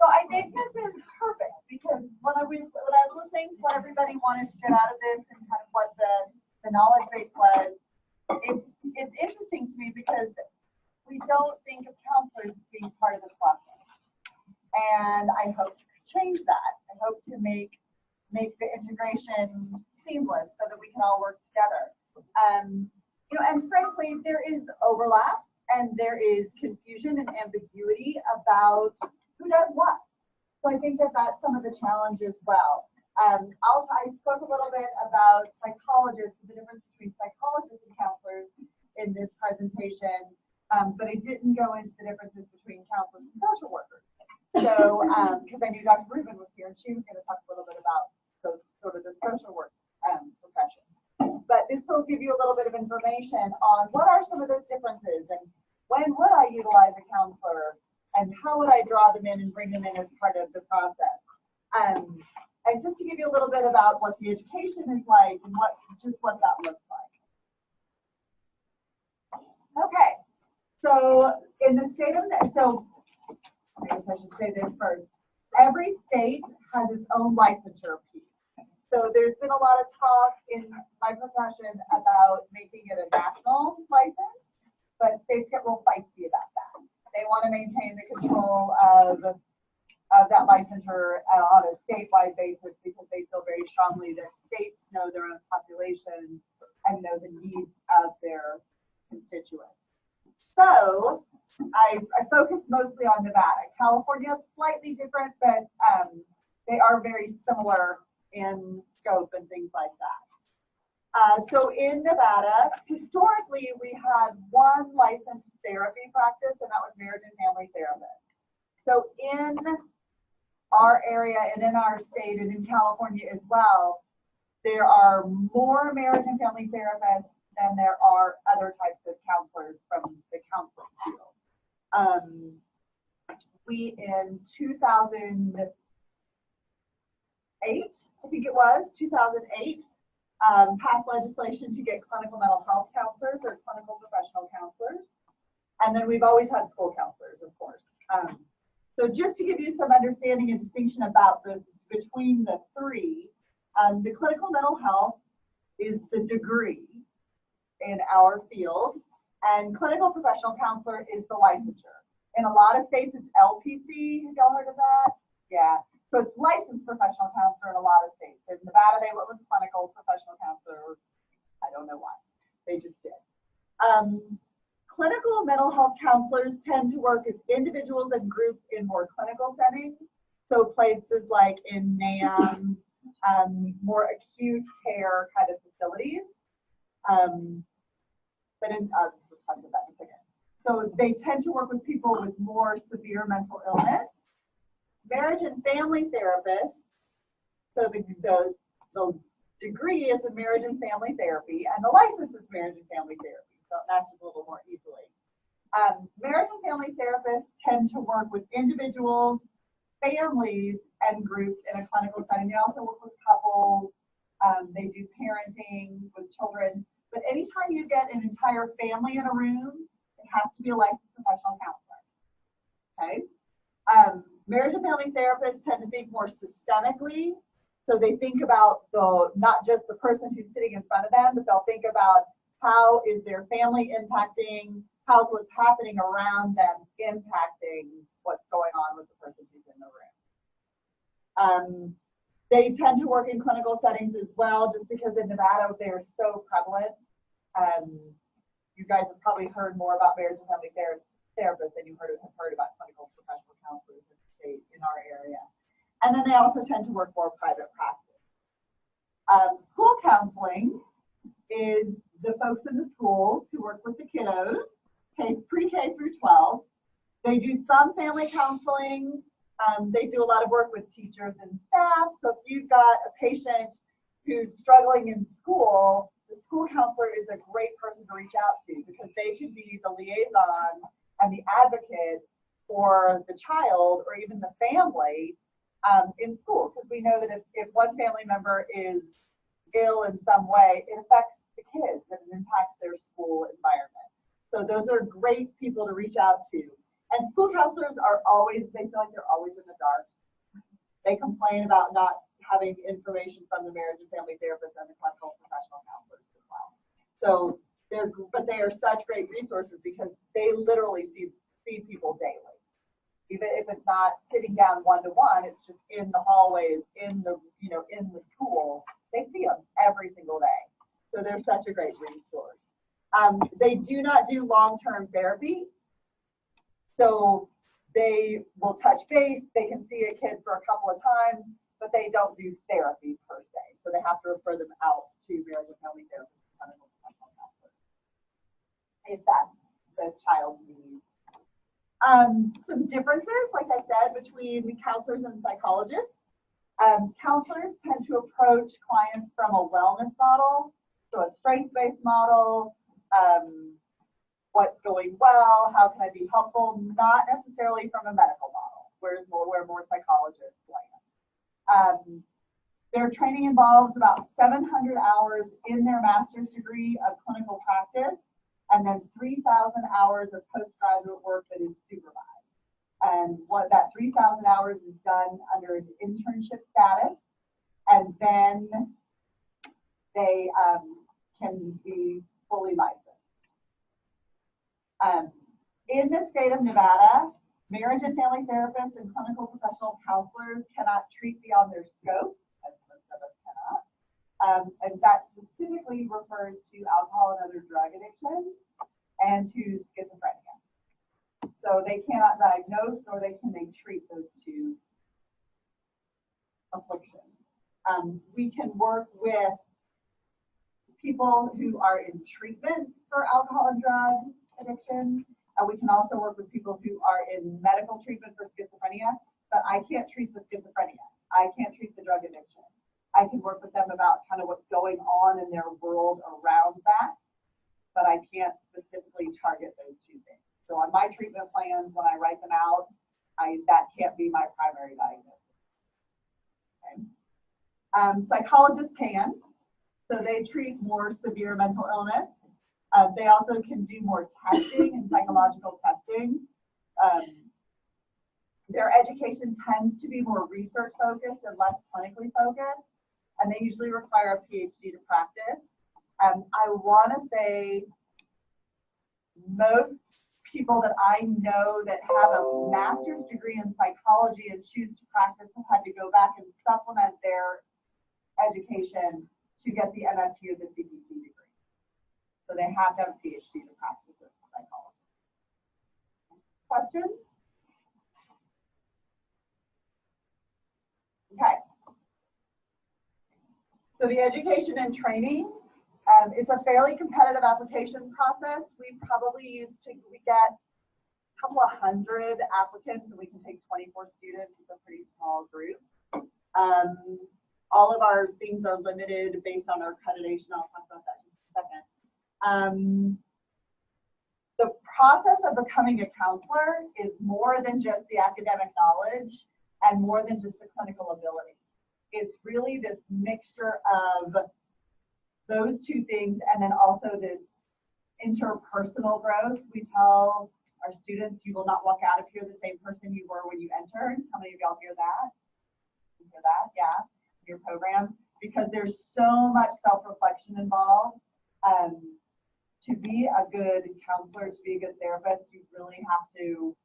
So I think this is perfect because when I was listening to what everybody wanted to get out of this and kind of what the knowledge base was, it's interesting to me because we don't think of counselors as being part of this process. And I hope to change that. I hope to make the integration seamless so that we can all work together. You know, and frankly, there is overlap and there is confusion and ambiguity about who does what. So I think that that's some of the challenge as well. I spoke a little bit about psychologists, the difference between psychologists and counselors in this presentation, but I didn't go into the differences between counselors and social workers. So, because I knew Dr. Rubin was here and she was going to talk a little bit about sort of the social work profession. But this will give you a little bit of information on what are some of those differences and when would I utilize a counselor and how would I draw them in and bring them in as part of the process. And just to give you a little bit about what the education is like and what that looks like. Okay, so in the state of, so I guess I should say this first. Every state has its own licensure piece. So there's been a lot of talk in my profession about making it a national license, but states get real feisty about that. They want to maintain the control of that licensure on a statewide basis because they feel very strongly that states know their own population and know the needs of their constituents. So I focus mostly on Nevada. California is slightly different, but they are very similar in scope and things like that. So in Nevada, historically, we had one licensed therapy practice, and that was marriage and family therapist. So in our area and in our state and in California as well, there are more marriage and family therapists than there are other types of counselors from the counseling field. We in 2008, I think it was 2008, passed legislation to get clinical mental health counselors or clinical professional counselors. And then we've always had school counselors, of course. So just to give you some understanding and distinction about between the three, the clinical mental health is the degree in our field, and clinical professional counselor is the licensure. In a lot of states, it's LPC. Have y'all heard of that? Yeah. So it's licensed professional counselor in a lot of states. In Nevada, they went with clinical professional counselor. I don't know why. They just did. Clinical mental health counselors tend to work with individuals and groups in more clinical settings. So places like in NAMs, more acute care kind of facilities. But we'll talk about that in a second. So they tend to work with people with more severe mental illness. Marriage and family therapists, so the degree is in marriage and family therapy, and the license is marriage and family therapy, so it matches a little more easily. Marriage and family therapists tend to work with individuals, families, and groups in a clinical setting. They also work with couples. They do parenting with children. But anytime you get an entire family in a room, it has to be a licensed professional counselor. Okay? Marriage and family therapists tend to think more systemically. So they think about not just the person who's sitting in front of them, but they'll think about how is their family impacting, how's what's happening around them impacting what's going on with the person who's in the room. They tend to work in clinical settings as well, just because in Nevada they're so prevalent. You guys have probably heard more about marriage and family therapists than you have heard about clinical professional counselors in the state in our area. And then they also tend to work more private practice. School counseling is the folks in the schools who work with the kiddos, pre-K through 12. They do some family counseling. They do a lot of work with teachers and staff. So if you've got a patient who's struggling in school, the school counselor is a great person to reach out to because they can be the liaison and the advocate for the child or even the family in school. Because we know that if one family member is ill in some way, it affects the kids and it impacts their school environment. So those are great people to reach out to. And school counselors they feel like they're always in the dark. They complain about not having information from the marriage and family therapist and the clinical professional counselors as well. So they are such great resources because they literally see people daily. Even if it's not sitting down one-to-one, it's just in the hallways, in the school. They see them every single day. So they're such a great resource. They do not do long-term therapy. So they will touch base. They can see a kid for a couple of times, but they don't do therapy per se. So they have to refer them out to marriage and family therapists and clinical professional counselors if that's the child's needs. Some differences, like I said, between counselors and psychologists. Counselors tend to approach clients from a wellness model, so a strength-based model, what's going well, how can I be helpful, not necessarily from a medical model, where more psychologists land. Their training involves about 700 hours in their master's degree of clinical practice, and then 3,000 hours of postgraduate work that is supervised. And what that 3,000 hours is done under an internship status, and then they can be fully licensed. In the state of Nevada, marriage and family therapists and clinical professional counselors cannot treat beyond their scope, as most of us cannot. And that specifically refers to alcohol and other drug addictions and to schizophrenia. So they cannot diagnose nor can they treat those two afflictions. We can work with people who are in treatment for alcohol and drug addiction, and we can also work with people who are in medical treatment for schizophrenia, but I can't treat the schizophrenia. I can't treat the drug addiction. I can work with them about kind of what's going on in their world around that, but I can't specifically target those two things. So on my treatment plans, when I write them out, that can't be my primary diagnosis. Okay. Psychologists can, so they treat more severe mental illness. They also can do more testing and psychological testing. Their education tends to be more research focused and less clinically focused, and they usually require a PhD to practice. I want to say most people that I know that have a master's degree in psychology and choose to practice have had to go back and supplement their education to get the MFT or the CPC degree. So they have to have a PhD to practice as a psychologist. Questions? Okay. So the education and training, it's a fairly competitive application process. We get a couple of hundred applicants, and we can take 24 students. It's a pretty small group. All of our things are limited based on our accreditation. I'll talk about that in just a second. The process of becoming a counselor is more than just the academic knowledge and more than just the clinical ability. It's really this mixture of those two things, and then also this interpersonal growth. We tell our students, you will not walk out of here the same person you were when you entered. How many of y'all hear that? You hear that? Yeah, your program. Because there's so much self-reflection involved. To be a good counselor, to be a good therapist, you really have to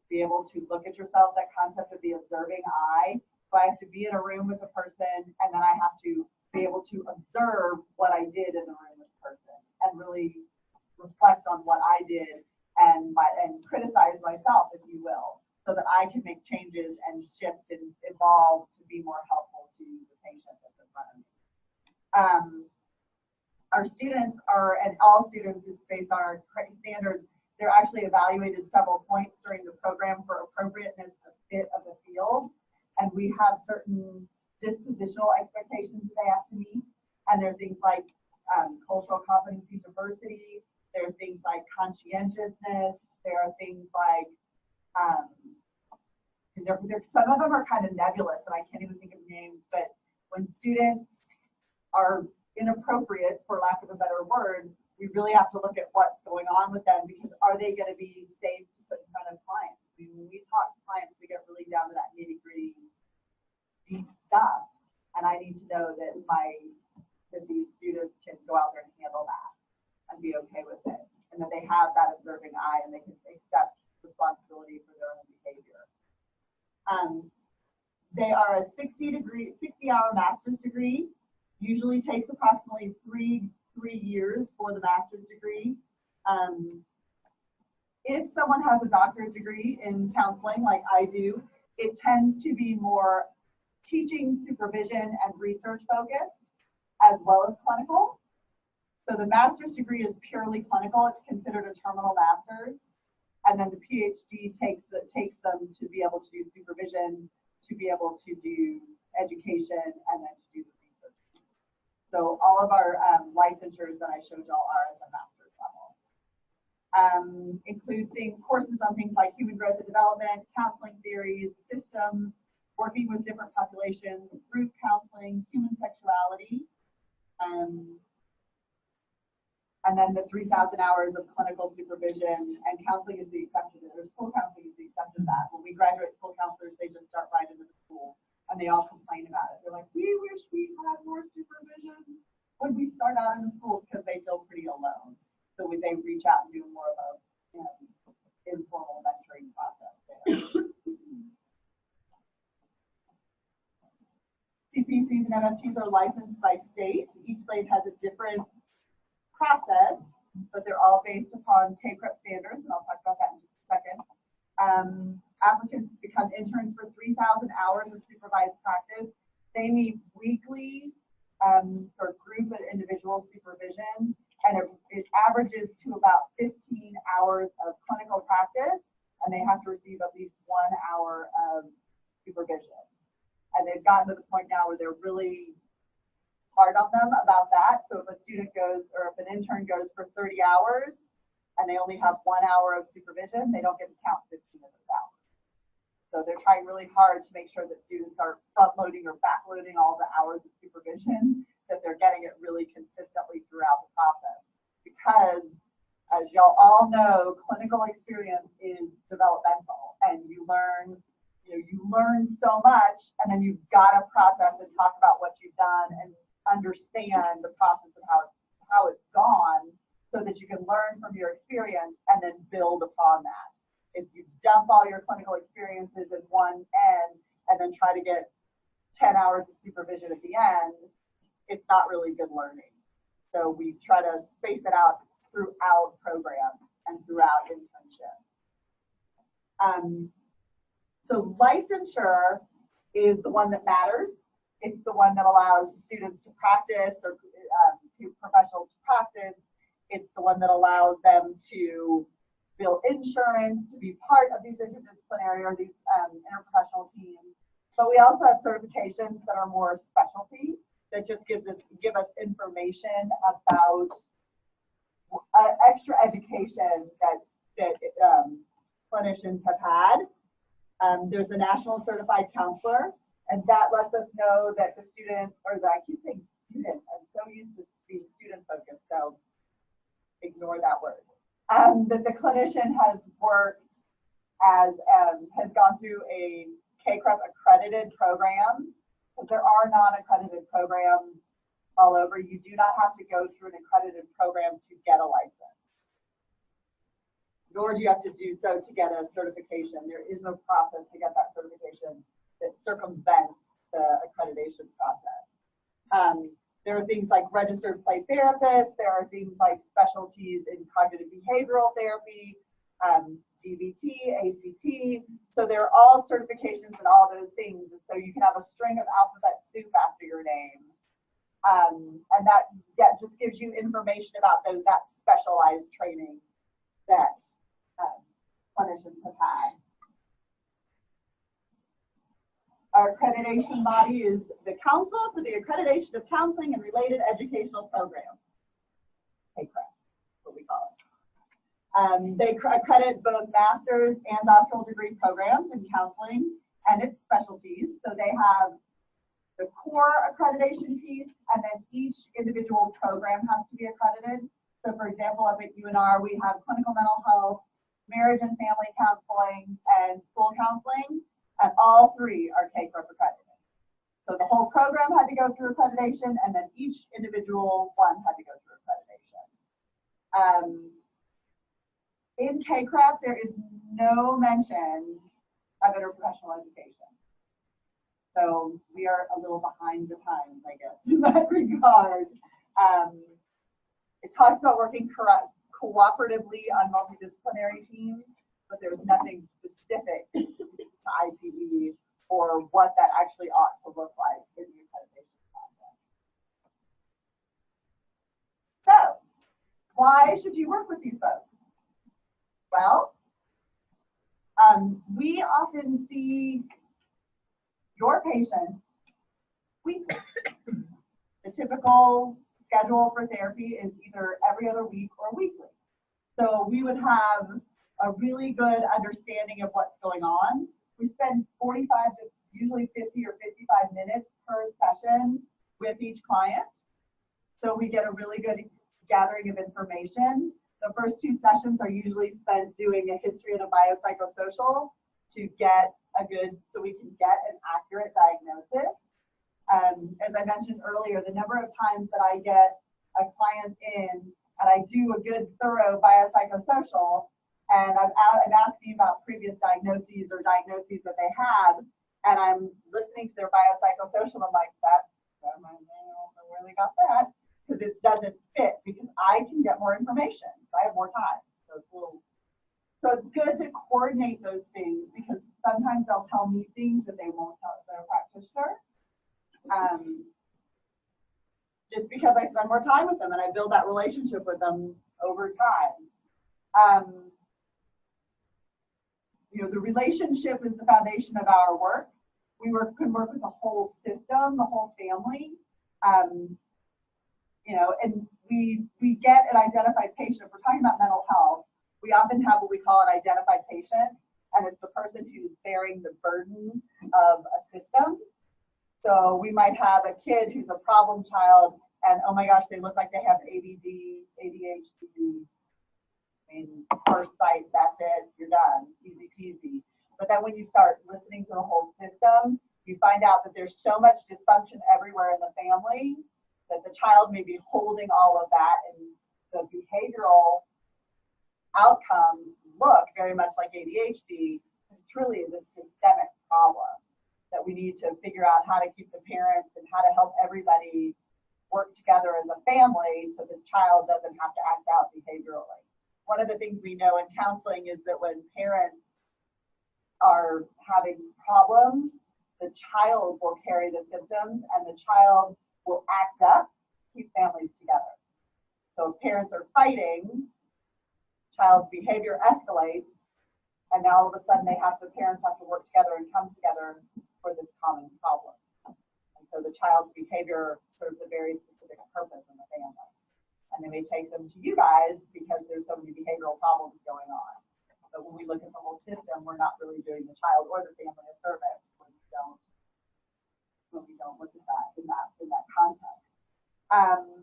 be able to look at yourself, that concept of the observing eye. So I have to be in a room with a person, and then I have to be able to observe what I did in the room with the person and really reflect on what I did and criticize myself, if you will, so that I can make changes and shift and evolve to be more helpful to the patient that's in front of me. Our students are, and all students, it's based on our standards, they're actually evaluated several points during the program for appropriateness of fit of the field. And we have certain dispositional expectations that they have to meet. And there are things like cultural competency, diversity. There are things like conscientiousness. There are things like, some of them are kind of nebulous and I can't even think of names, but when students are inappropriate, for lack of a better word, we really have to look at what's going on with them, because are they going to be safe to put in front of clients? I mean, when we talk to clients, we get really down to that nitty-gritty, deep stuff, and I need to know that these students can go out there and handle that and be okay with it, and that they have that observing eye and they can accept responsibility for their own behavior. They are a 60-hour master's degree. Usually takes approximately three years for the master's degree. If someone has a doctorate degree in counseling, like I do, it tends to be more teaching, supervision, and research focused, as well as clinical. So the master's degree is purely clinical. It's considered a terminal master's. And then the PhD takes them to be able to do supervision, to be able to do education, and then to do the research. So all of our licensures that I showed y'all are at the master's level. Include courses on things like human growth and development, counseling theories, systems, working with different populations, group counseling, human sexuality. And then the 3,000 hours of clinical supervision and counseling is the exception, or school counseling is the exception to that. When we graduate school counselors, they just start right into the school and they all complain about it. They're like, we wish we had more supervision when we start out in the schools because they feel pretty alone. So they reach out and do more of a informal mentoring process there. CPCs and MFTs are licensed by state. Each state has a different process, but they're all based upon CACREP standards, and I'll talk about that in just a second. Applicants become interns for 3,000 hours of supervised practice. They meet weekly for group and individual supervision, and it averages to about 15 hours of clinical practice, and they have to receive at least 1 hour of supervision. And they've gotten to the point now where they're really hard on them about that. So if a student goes, or if an intern goes for 30 hours and they only have 1 hour of supervision, they don't get to count 15 of those hours. So they're trying really hard to make sure that students are front loading or back loading all the hours of supervision, that they're getting it really consistently throughout the process. Because as y'all all know, clinical experience is developmental, and you learn so much, and then you've got to process and talk about what you've done and understand the process of how it's gone, so that you can learn from your experience and then build upon that. If you dump all your clinical experiences in one end and then try to get 10 hours of supervision at the end, it's not really good learning. So we try to space it out throughout programs and throughout internships. So licensure is the one that matters. It's the one that allows students to practice, or professionals to practice. It's the one that allows them to bill insurance, to be part of these interdisciplinary or these interprofessional teams. But we also have certifications that are more specialty, that just give us information about extra education that clinicians have had. There's a national certified counselor, and that lets us know that the student, I keep saying student, I'm so used to being student focused, so ignore that word. That the clinician has worked has gone through a CACREP accredited program, because there are non-accredited programs all over. You do not have to go through an accredited program to get a license, nor do you have to do so to get a certification. There is no process to get that certification that circumvents the accreditation process. There are things like registered play therapists. There are things like specialties in cognitive behavioral therapy, DBT, ACT. So there are all certifications and all those things. And so you can have a string of alphabet soup after your name. And that just gives you information about that specialized training that clinicians have had. Our accreditation body is the Council for the Accreditation of Counseling and Related Educational Programs. CACREP, what we call it. They accredit both master's and doctoral degree programs in counseling and its specialties. So they have the core accreditation piece, and then each individual program has to be accredited. So for example, up at UNR, we have clinical mental health, marriage and family counseling, and school counseling, and all three are CACREP accredited. So the whole program had to go through accreditation, and then each individual one had to go through accreditation. In CACREP, there is no mention of interprofessional education. So we are a little behind the times, I guess, in that regard. It talks about working cooperatively on multidisciplinary teams, but there's nothing specific to IPE or what that actually ought to look like in the accreditation process. So, why should you work with these folks? Well, we often see your patients weekly. The typical schedule for therapy is either every other week or weekly. So we would have a really good understanding of what's going on. We spend 45 to usually 50 or 55 minutes per session with each client. So we get a really good gathering of information. The first 2 sessions are usually spent doing a history and a biopsychosocial to get a good, so we can get an accurate diagnosis. As I mentioned earlier, the number of times that I get a client in and I do a good thorough biopsychosocial, and I'm asking about previous diagnoses or diagnoses that they had, and I'm listening to their biopsychosocial, I'm like, I don't know where they got that, because it doesn't fit, because I can get more information. I have more time. So it's good to coordinate those things, because sometimes they'll tell me things that they won't tell their practitioner. Just because I spend more time with them and I build that relationship with them over time. You know, the relationship is the foundation of our work. We can work with the whole system, the whole family. You know, and we get an identified patient. If we're talking about mental health, we often have what we call an identified patient, and it's the person who's bearing the burden of a system. So we might have a kid who's a problem child, and oh my gosh, they look like they have ADD, ADHD. I mean, first sight, that's it, you're done, easy peasy. But then when you start listening to the whole system, you find out that there's so much dysfunction everywhere in the family that the child may be holding all of that, and the behavioral outcomes look very much like ADHD. It's really this systemic problem that we need to figure out how to keep the parents and how to help everybody work together as a family so this child doesn't have to act out behaviorally. One of the things we know in counseling is that when parents are having problems, the child will carry the symptoms and the child will act up, keep families together. So if parents are fighting, child's behavior escalates, and now all of a sudden the parents have to work together and come together for this common problem. And so the child's behavior serves a very specific purpose in the family. And they may take them to you guys because there's so many behavioral problems going on. But when we look at the whole system, we're not really doing the child or the family a service when we don't look at that in that context. And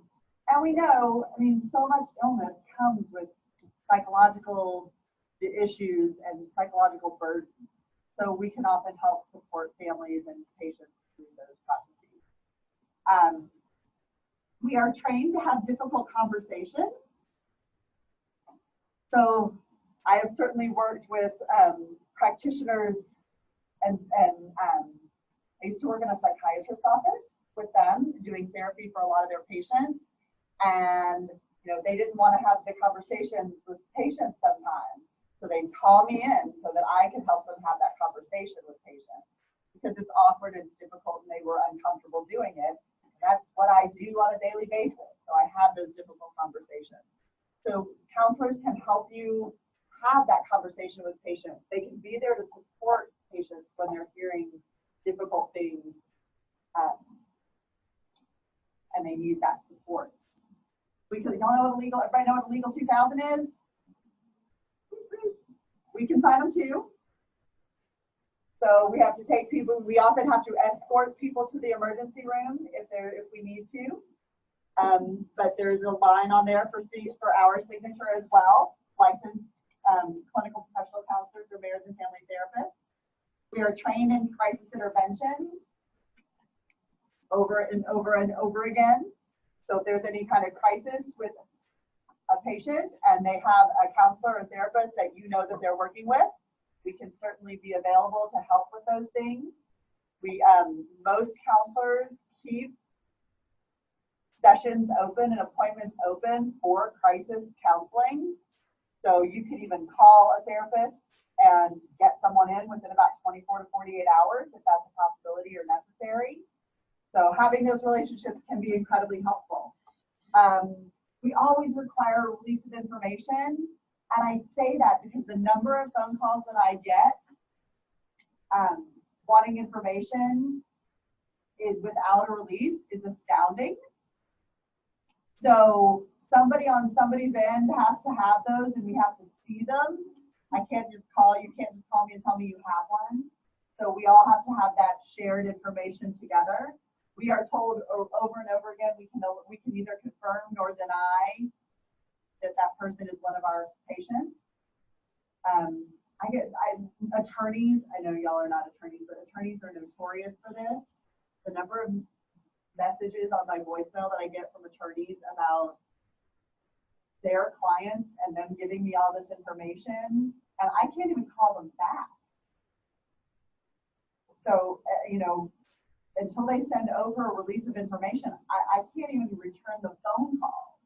we know, I mean, so much illness comes with psychological issues and psychological burden. So we can often help support families and patients through those processes. We are trained to have difficult conversations. So I have certainly worked with practitioners and I used to work in a psychiatrist's office with them doing therapy for a lot of their patients. And you know, they didn't want to have the conversations with patients sometimes. So they'd call me in so that I could help them have that conversation with patients because it's awkward and it's difficult and they were uncomfortable doing it. That's what I do on a daily basis. So I have those difficult conversations. So counselors can help you have that conversation with patients. They can be there to support patients when they're hearing difficult things and they need that support. We don't know what illegal, everybody know what illegal 2000 is? We can sign them too. So we have to take people, we often have to escort people to the emergency room if we need to. But there's a line on there for our signature as well, licensed clinical professional counselors or marriage and family therapists. We are trained in crisis intervention over and over and over again. So if there's any kind of crisis with a patient and they have a counselor or therapist that you know that they're working with, we can certainly be available to help with those things. We most counselors keep sessions open and appointments open for crisis counseling. So you can even call a therapist and get someone in within about 24 to 48 hours if that's a possibility or necessary. So having those relationships can be incredibly helpful. We always require a release of information. And I say that because the number of phone calls that I get wanting information without a release is astounding. So somebody on somebody's end has to have those and we have to see them. I can't just call, you can't just call me and tell me you have one. So we all have to have that shared information together. We are told over and over again, we can either confirm nor deny that that person is one of our patients. Attorneys, I know y'all are not attorneys, but attorneys are notorious for this. The number of messages on my voicemail that I get from attorneys about their clients and them giving me all this information, and I can't even call them back. So, until they send over a release of information, I can't even return the phone call.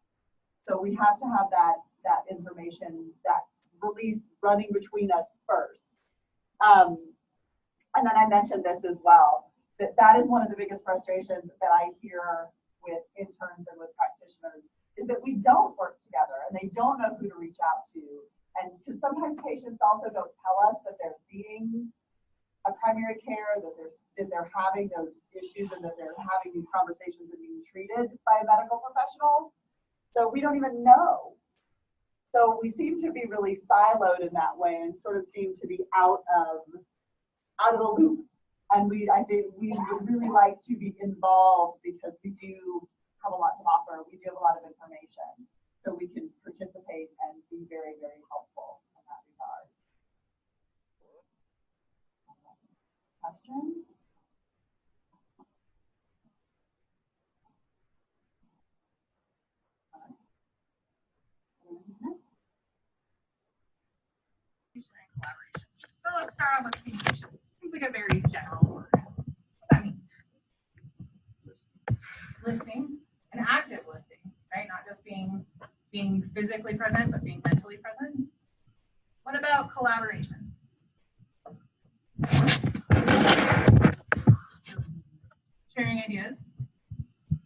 So we have to have that information, that release running between us first. And then I mentioned this as well, that is one of the biggest frustrations that I hear with interns and with practitioners, is that we don't work together and they don't know who to reach out to. And because sometimes patients also don't tell us that they're seeing a primary care, that they're having those issues and that they're having these conversations and being treated by a medical professional. So we don't even know. So we seem to be really siloed in that way and sort of seem to be out of the loop. And I think we would really like to be involved because we do have a lot to offer. We do have a lot of information, so we can participate and be very, very helpful in that regard. Questions? Collaboration. So let's start off with communication. Seems like a very general word. What does that mean? Listening, and active listening, right? Not just being physically present, but being mentally present. What about collaboration? Sharing ideas.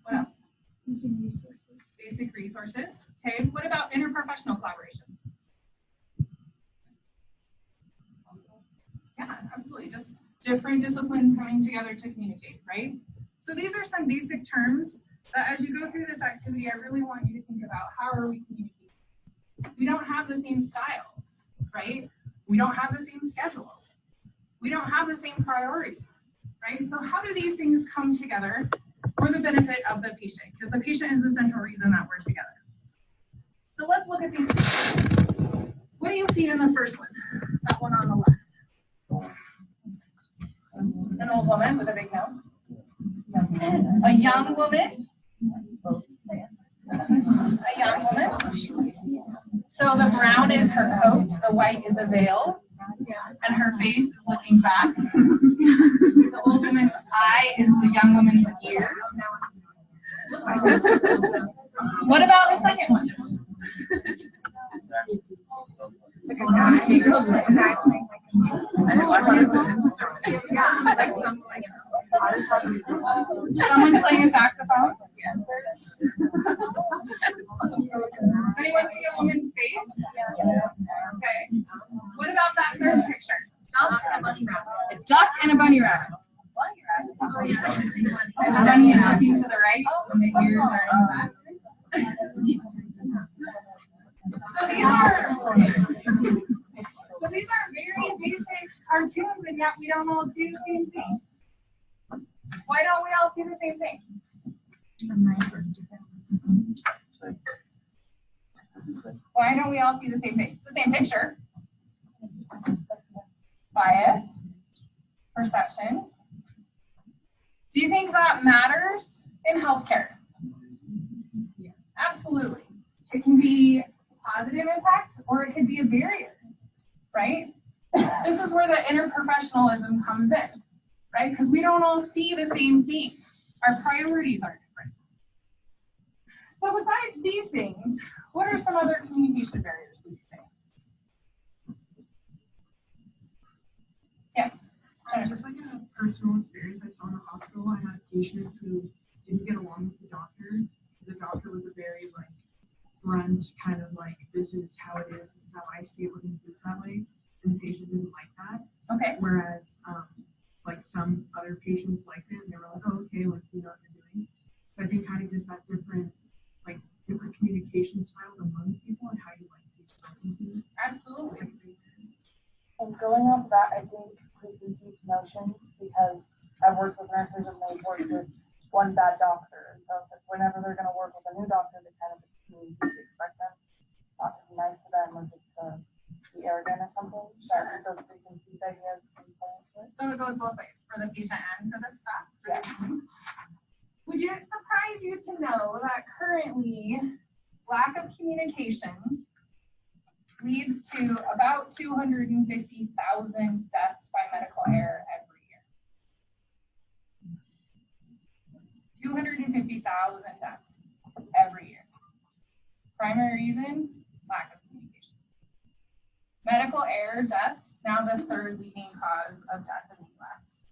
What else? Using resources. Basic resources. Okay. What about interprofessional collaboration? Yeah, absolutely. Just different disciplines coming together to communicate, right? So these are some basic terms that as you go through this activity, I really want you to think about how are we communicating? We don't have the same style, right? We don't have the same schedule. We don't have the same priorities, right? So how do these things come together for the benefit of the patient? Because the patient is the central reason that we're together. So let's look at these. What do you see in the first one? That one on the left. An old woman with a big nose. A young woman. A young woman. So the brown is her coat, the white is a veil, and her face is looking back. The old woman's eye is the young woman's ear. What about the second one? Someone playing a saxophone? Yes. Anyone see a woman's face? Okay. What about that third picture? Duck and a bunny rabbit. A duck and a bunny rabbit. The bunny is looking to the right, and the ears are in the back. So these are very basic cartoons, and yet we don't all see the same thing. Why don't we all see the same thing? Why don't we all see the same thing? It's the same picture. Bias, perception. Do you think that matters in healthcare? Yes. Absolutely. It can be a positive impact or it could be a barrier, right? This is where the interprofessionalism comes in, right? Because we don't all see the same thing. Our priorities are different. So besides these things, what are some other communication barriers, would you say? Yes. Just like a personal experience I saw in the hospital, I had a patient who didn't get along with the doctor. The doctor was a very blunt kind of this is how it is, this is how I see it, we're going to do it that way. And the patient didn't like that. Okay. Whereas some other patients liked it and they were like, oh, okay, we know what they're doing. So I think kind of just that different communication styles among people and how you like to be spoken to. Absolutely. And going off that, I think preconceived notions, because I've worked with nurses and they've worked with one bad doctor. And so whenever they're going to work with a new doctor, they kind of expect them not to be nice to them or just to be arrogant or something. That those preconceived ideas can play into it. So it goes both ways, for the patient and for the staff. Yeah. Would it surprise you to know that currently lack of communication leads to about 250,000 deaths by medical error every year? 250,000 deaths every year. Primary reason, lack of communication. Medical error deaths, now the third leading cause of death in the US.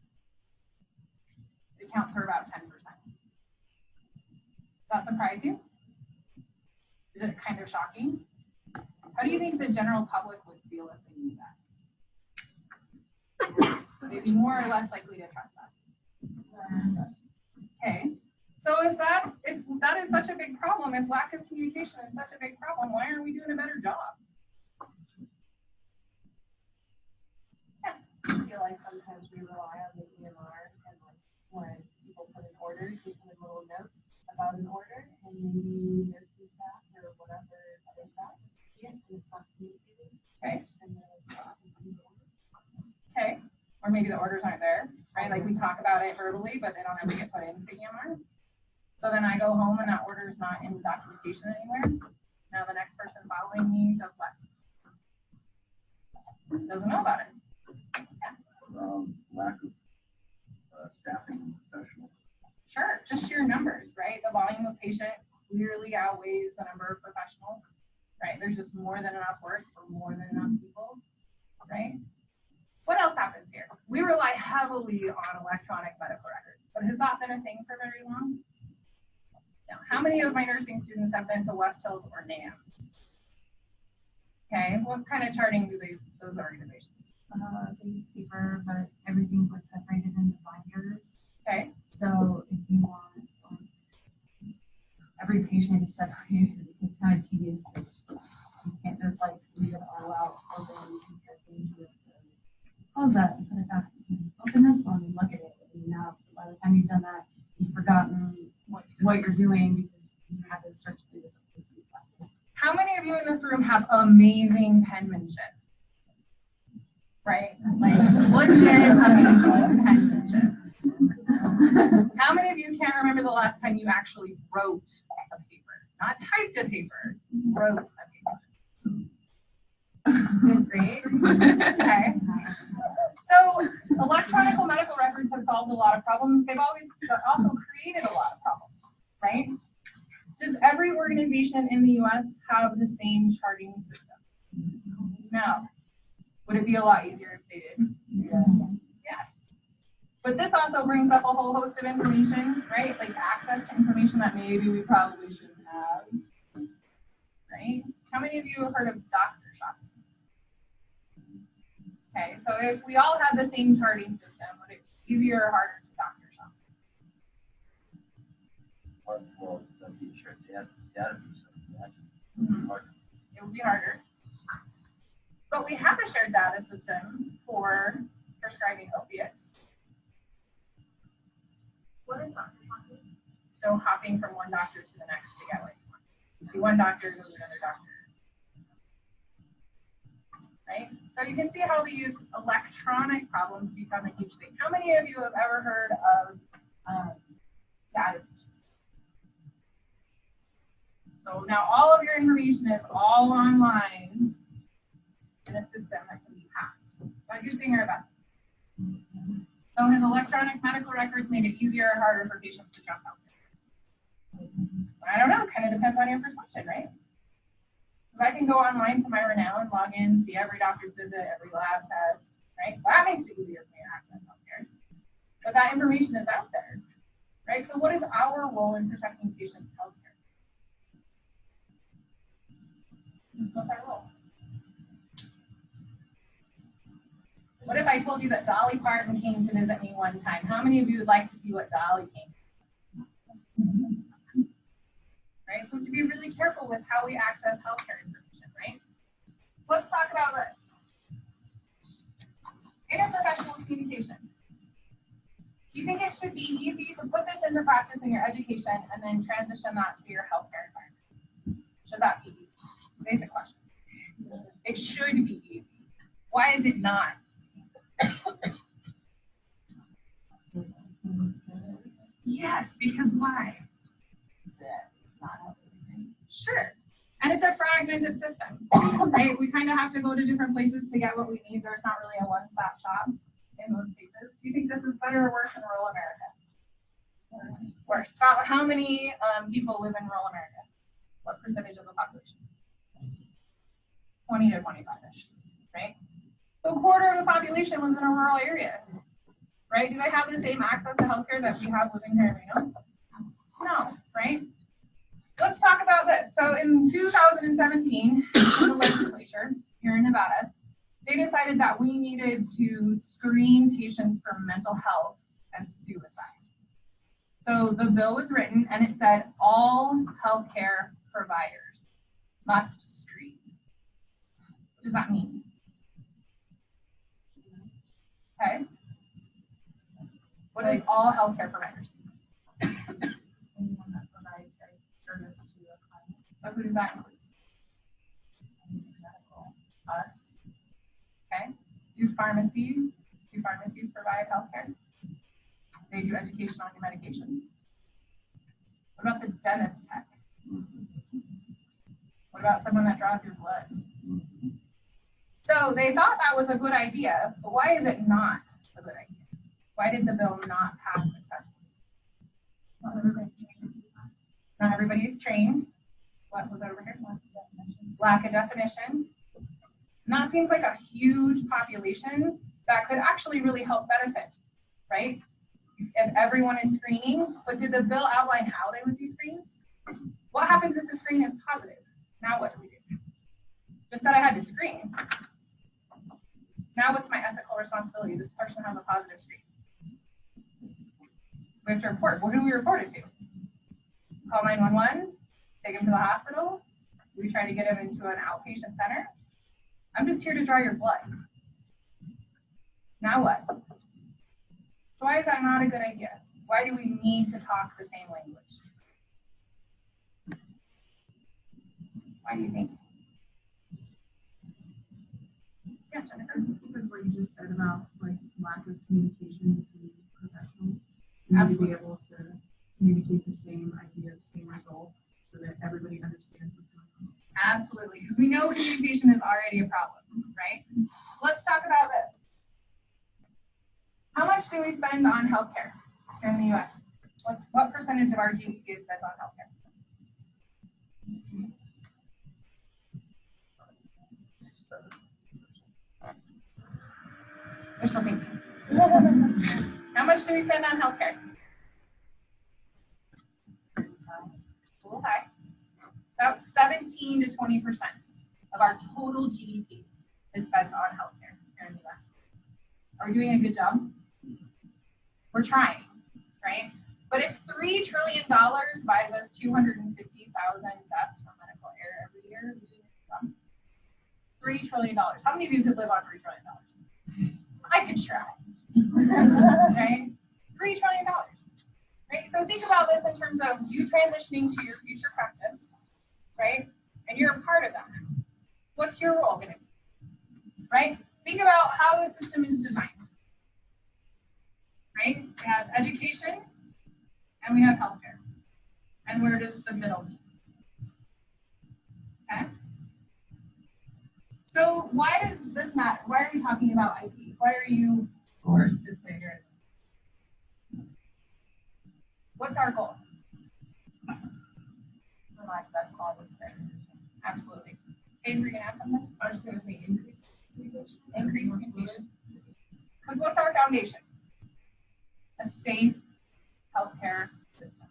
It accounts for about 10%. Does that surprise you? Is it kind of shocking? How do you think the general public would feel if they knew that? Would they be more or less likely to trust us? Okay. So if that is such a big problem, if lack of communication is such a big problem, why aren't we doing a better job? I feel like sometimes we rely on the EMR and like when people put in orders, we put in little notes about an order and maybe nursing staff or whatever other staff see it and it's not communicated. Okay. And then Okay. Or maybe the orders aren't there, right? Like we talk about it verbally, but they don't ever get put into EMR. So then I go home and that order is not in documentation anywhere. Now the next person following me does what? Doesn't know about it. Lack of staffing and professionals. Sure, just sheer numbers, right? The volume of patient clearly outweighs the number of professionals, right? There's just more than enough work for more than enough people, right? What else happens here? We rely heavily on electronic medical records, but has that been a thing for very long? Now, how many of my nursing students have been to West Hills or NAMS? Okay, what kind of charting do those organizations? They use paper, but everything's like separated into binders. Okay. So if you want, every patient is separated. It's kind of tedious because you can't just like leave it all out open and compare things with close that and put it back. Open this one and look at it. And now by the time you've done that, you've forgotten what you're doing because you had to search through this. How many of you in this room have amazing penmanship? Right? Like legit amazing penmanship. How many of you can't remember the last time you actually wrote a paper? Not typed a paper, wrote a paper. Good grade. Okay. So electronic medical records have solved a lot of problems. They've always also created a lot of problems, right? Does every organization in the US have the same charting system? No. Would it be a lot easier if they did? Yes. But this also brings up a whole host of information, right? Like access to information that maybe we probably shouldn't have, right? How many of you have heard of doctor shopping? Okay, so if we all had the same charting system, would it be easier or harder to doctor shop? Well, that'd be sure data. It would be harder. But we have a shared data system for prescribing opiates. What is doctor shopping? So hopping from one doctor to the next to get what you want. You see one doctor, go to another doctor. Right? So you can see how these electronic problems become a huge thing. How many of you have ever heard of data breaches? So now all of your information is all online in a system that can be hacked. Is that a good thing or a bad thing? So has electronic medical records made it easier or harder for patients to trust healthcare? I don't know, kind of depends on your perception, right? Because I can go online to my Renown and log in, see every doctor's visit, every lab test, right? So that makes it easier for me to access healthcare. But that information is out there, right? So what is our role in protecting patients' healthcare? What's our role? What if I told you that Dolly Parton came to visit me one time? How many of you would like to see what Dolly came? Right, so to be really careful with how we access healthcare information, right? Let's talk about this. Interprofessional communication. Do you think it should be easy to put this into practice in your education and then transition that to your healthcare environment? Should that be easy? Basic question. It should be easy. Why is it not? Yes, because why? Sure. And it's a fragmented system, right? We kind of have to go to different places to get what we need. There's not really a one-stop shop in most cases. Do you think this is better or worse in rural America? Worse. How many people live in rural America? What percentage of the population? 20 to 25-ish, right? So a quarter of the population lives in a rural area, right? Do they have the same access to healthcare that we have living here in Reno? No, right? Let's talk about this. So in 2017, the legislature here in Nevada, they decided that we needed to screen patients for mental health and suicide. So the bill was written and it said all healthcare providers must screen. What does that mean? Okay. What does all healthcare providers mean? Anyone that provides a service to a client. So who does that include? Medical. Us. Okay. Do pharmacies provide healthcare? They do education on your medication. What about the dentist tech? What about someone that draws your blood? So they thought that was a good idea, but why is it not a good idea? Why did the bill not pass successfully? Not everybody's trained. Not everybody's trained. What was over here? Lack of definition. And that seems like a huge population that could actually really help benefit, right? If everyone is screening, but did the bill outline how they would be screened? What happens if the screen is positive? Now what do we do? Just said I had to screen. Now what's my ethical responsibility? This person has a positive screen. We have to report. Well, who do we report it to? Call 911, take him to the hospital. We try to get him into an outpatient center. I'm just here to draw your blood. Now what? Why is that not a good idea? Why do we need to talk the same language? Why do you think? Yeah, Jennifer. Because what you just said about like lack of communication between professionals, you need to be able to communicate the same idea, the same result, so that everybody understands what's going on. Absolutely, because we know communication is already a problem, right? So let's talk about this. How much do we spend on healthcare here in the US? What percentage of our GDP is spent on healthcare? Wishful thinking. How much do we spend on healthcare? Okay. About 17 to 20% of our total GDP is spent on healthcare here in the US. Are we doing a good job? We're trying, right? But if $3 trillion buys us 250,000 deaths from medical error every year, $3 trillion. How many of you could live on $3 trillion? I can try. Right? $3 trillion. Right? So think about this in terms of you transitioning to your future practice, right? And you're a part of that. What's your role going to be? Right? Think about how the system is designed. Right? We have education and we have healthcare. And where does the middle meet? Okay? So why does this matter? Why are we talking about IP? Why are you forced to stay here? What's our goal? Absolutely. Paige, were you gonna add something? I was just going to say increase communication. Increase communication. Because what's our foundation? A safe healthcare system,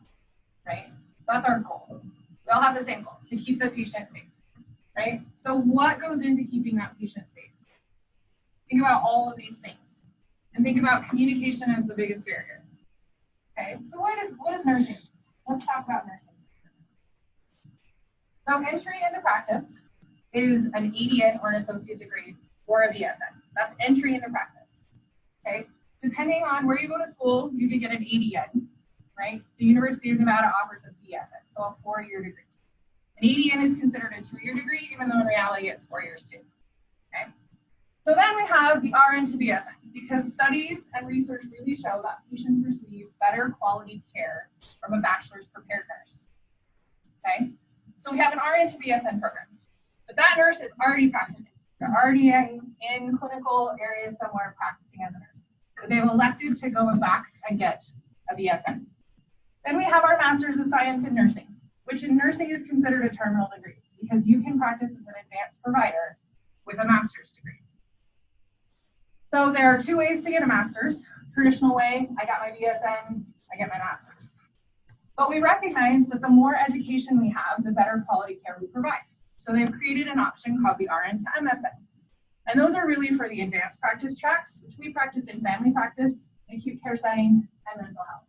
right? That's our goal. We all have the same goal, to keep the patient safe, right? So what goes into keeping that patient safe? Think about all of these things. And think about communication as the biggest barrier. Okay, so what is nursing? Let's talk about nursing. So entry into practice is an ADN or an associate degree or a BSN. That's entry into practice. Okay, depending on where you go to school, you can get an ADN, right? The University of Nevada offers a BSN, so a 4-year degree. An ADN is considered a 2-year degree, even though in reality it's 4 years too. Okay. So then we have the RN to BSN, because studies and research really show that patients receive better quality care from a bachelor's prepared nurse. Okay. So we have an RN to BSN program, but that nurse is already practicing. They're already in clinical areas somewhere practicing as a nurse. But they've elected to go back and get a BSN. Then we have our Master's of Science in Nursing, which in nursing is considered a terminal degree because you can practice as an advanced provider with a master's degree. So there are 2 ways to get a master's. Traditional way, I got my BSN, I get my master's. But we recognize that the more education we have, the better quality care we provide. So they've created an option called the RN to MSN. And those are really for the advanced practice tracks, which we practice in family practice, acute care setting, and mental health.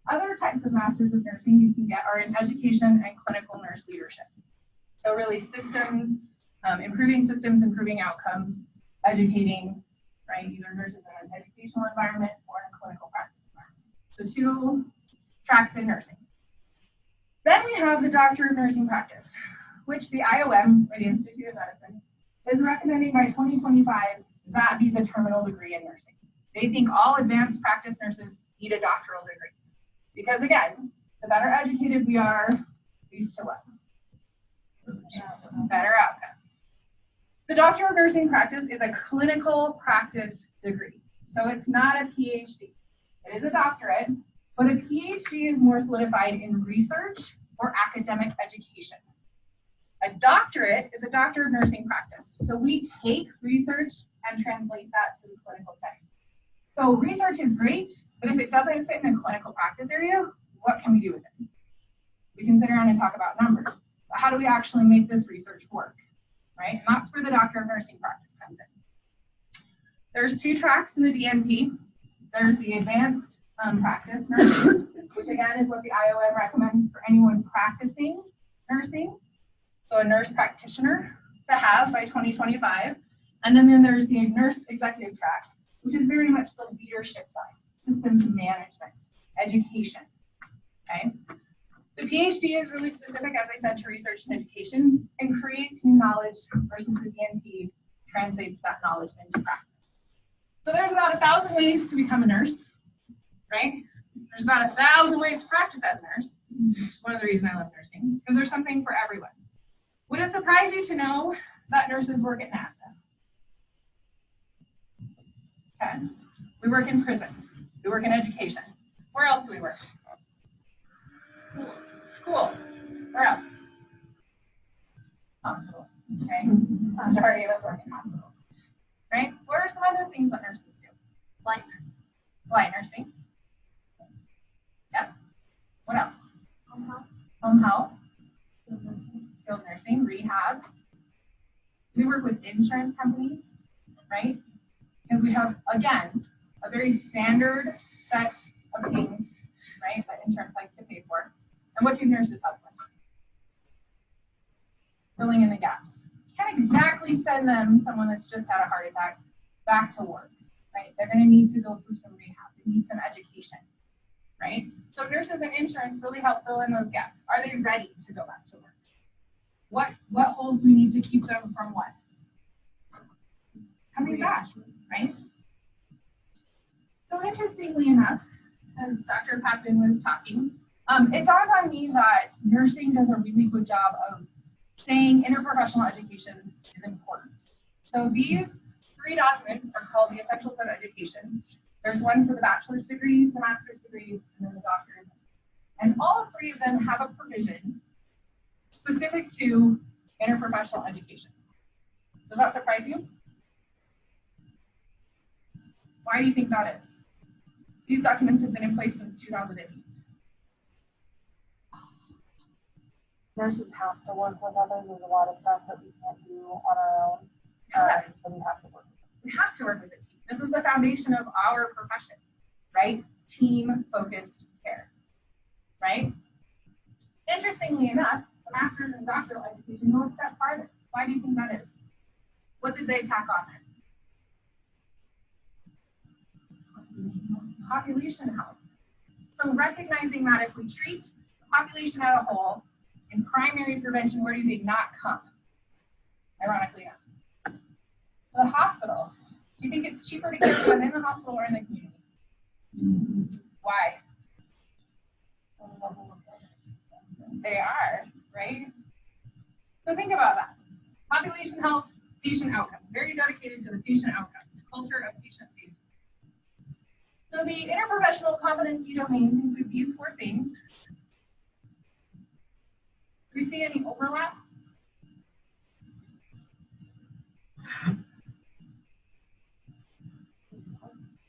Other types of Masters of Nursing you can get are in education and clinical nurse leadership. So really systems, improving outcomes, educating, right, either nurses in an educational environment or in a clinical practice environment. So 2 tracks in nursing. Then we have the Doctor of Nursing Practice, which the IOM, or the Institute of Medicine, is recommending by 2025 that be the terminal degree in nursing. They think all advanced practice nurses need a doctoral degree. Because again, the better educated we are, leads to what? Better outcomes. The Doctor of Nursing Practice is a clinical practice degree. So it's not a PhD. It is a doctorate, but a PhD is more solidified in research or academic education. A doctorate is a Doctor of Nursing Practice. So we take research and translate that to the clinical setting. So research is great, but if it doesn't fit in a clinical practice area, what can we do with it? We can sit around and talk about numbers, but how do we actually make this research work, right? And that's where the Doctor of Nursing Practice comes in. There's 2 tracks in the DNP. There's the advanced practice nursing, which again is what the IOM recommends for anyone practicing nursing. So a nurse practitioner to have by 2025. And then there's the nurse executive track, which is very much the leadership side, systems management, education, okay? The PhD is really specific, as I said, to research and education and creates new knowledge versus the DNP translates that knowledge into practice. So there's about 1,000 ways to become a nurse, right? There's about 1,000 ways to practice as a nurse, which is one of the reasons I love nursing, because there's something for everyone. Would it surprise you to know that nurses work at NASA? Okay. We work in prisons. We work in education. Where else do we work? Schools. Where else? Hospitals. Okay. Majority of us work in hospitals. Right? What are some other things that nurses do? Light nursing. Light nursing. Yep. What else? Home health. Home health. Skilled nursing. Rehab. We work with insurance companies, right? Because we have, again, a very standard set of things, right, that insurance likes to pay for. And what do nurses help with? Filling in the gaps. You can't exactly send them, someone that's just had a heart attack, back to work, right? They're going to need to go through some rehab. They need some education, right? So nurses and insurance really help fill in those gaps. Are they ready to go back to work? What holes we need to keep them from what? Coming back, right? So interestingly enough, as Dr. Papin was talking, it dawned on me that nursing does a really good job of saying interprofessional education is important. So these 3 documents are called the Essentials of Education. There's one for the bachelor's degree, the master's degree, and then the doctorate. And all 3 of them have a provision specific to interprofessional education. Does that surprise you? Why do you think that is? These documents have been in place since 2008. Nurses have to work with others. There's a lot of stuff that we can't do on our own. So we have to work. We have to work with a team. This is the foundation of our profession, right? Team-focused care, right? Interestingly enough, the master's and doctoral education go a step farther. Why do you think that is? What did they tack on there? Population health. So recognizing that if we treat the population as a whole, In primary prevention, where do they not come? Ironically enough. To the hospital. Do you think it's cheaper to care for them in the hospital or in the community? Why? They are, right? So think about that. Population health, patient outcomes. Very dedicated to the patient outcomes. Culture of patient safety. So the interprofessional competency domains include these 4 things. Do we see any overlap?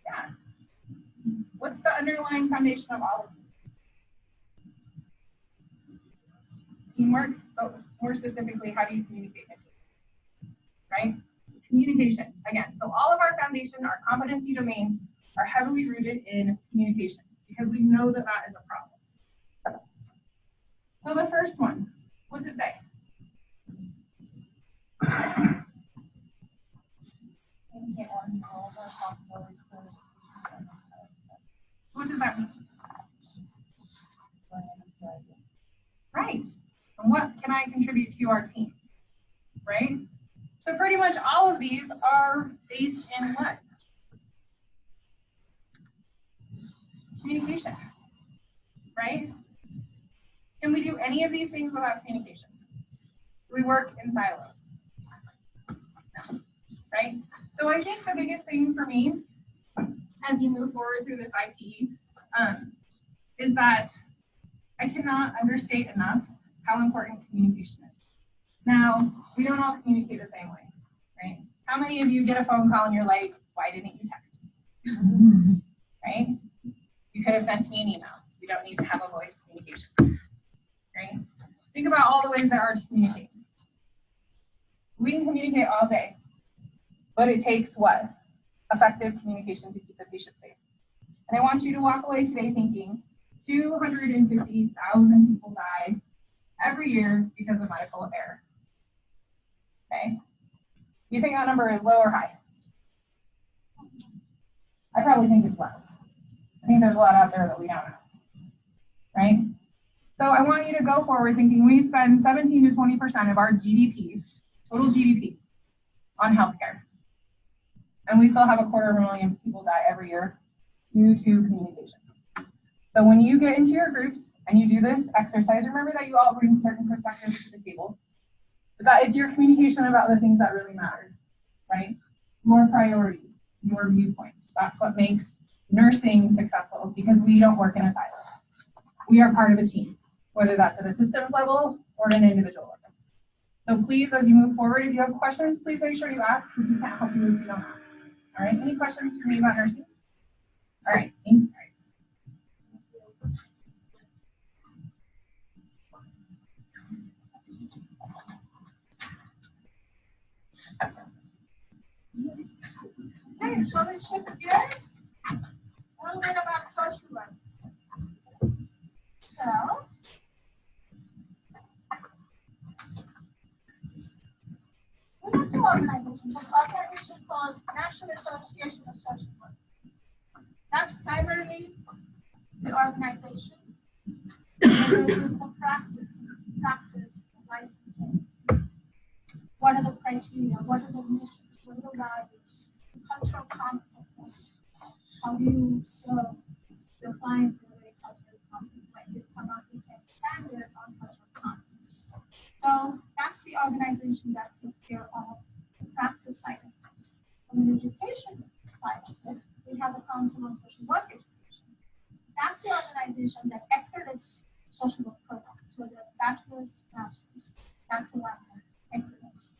Yeah. What's the underlying foundation of all of these? Teamwork, but more specifically, how do you communicate in a team? Right? Communication, again. So all of our foundation, our competency domains are heavily rooted in communication because we know that that is a problem. So the first one, what does it say? What does that mean? Right. And what can I contribute to our team? Right? So pretty much all of these are based in what? Communication. Right? Can we do any of these things without communication? Do we work in silos? No. Right? So I think the biggest thing for me as you move forward through this IPE is that I cannot understate enough how important communication is. Now, we don't all communicate the same way, right? How many of you get a phone call and you're like, why didn't you text me? Right? You could have sent me an email. We don't need to have a voice communication, right? Think about all the ways there are to communicate. We can communicate all day, but it takes what? Effective communication to keep the patient safe. And I want you to walk away today thinking 250,000 people die every year because of medical error. Okay? You think that number is low or high? I probably think it's low. I think there's a lot out there that we don't know. Right? So I want you to go forward thinking we spend 17 to 20% of our GDP, total GDP, on healthcare. And we still have 250,000 people die every year due to communication. So when you get into your groups and you do this exercise, remember that you all bring certain perspectives to the table. But that it's your communication about the things that really matter, right? Your priorities, your viewpoints. That's what makes nursing successful because we don't work in a silo. We are part of a team, whether that's at a systems level or an individual level. So please, as you move forward, if you have questions, please make sure you ask because we can't help you if you don't ask. All right, any questions for me about nursing? All right, thanks, guys. Okay, shall we shift gears? A little bit about social work. So, we have two organizations. An organization called National Association of Social Work. That's primarily the organization that addresses the practice of licensing. What are the criteria? What are the missions? What are the values? The cultural competences. How do you serve your clients in a way culturally competent? Like you come out with 10 standards on cultural competence. So that's the organization that takes care of the practice side of it. From an education side of it, we have the Council on Social Work Education. That's the organization that accredits social work programs, whether it's bachelor's, master's, that's the one that accredits.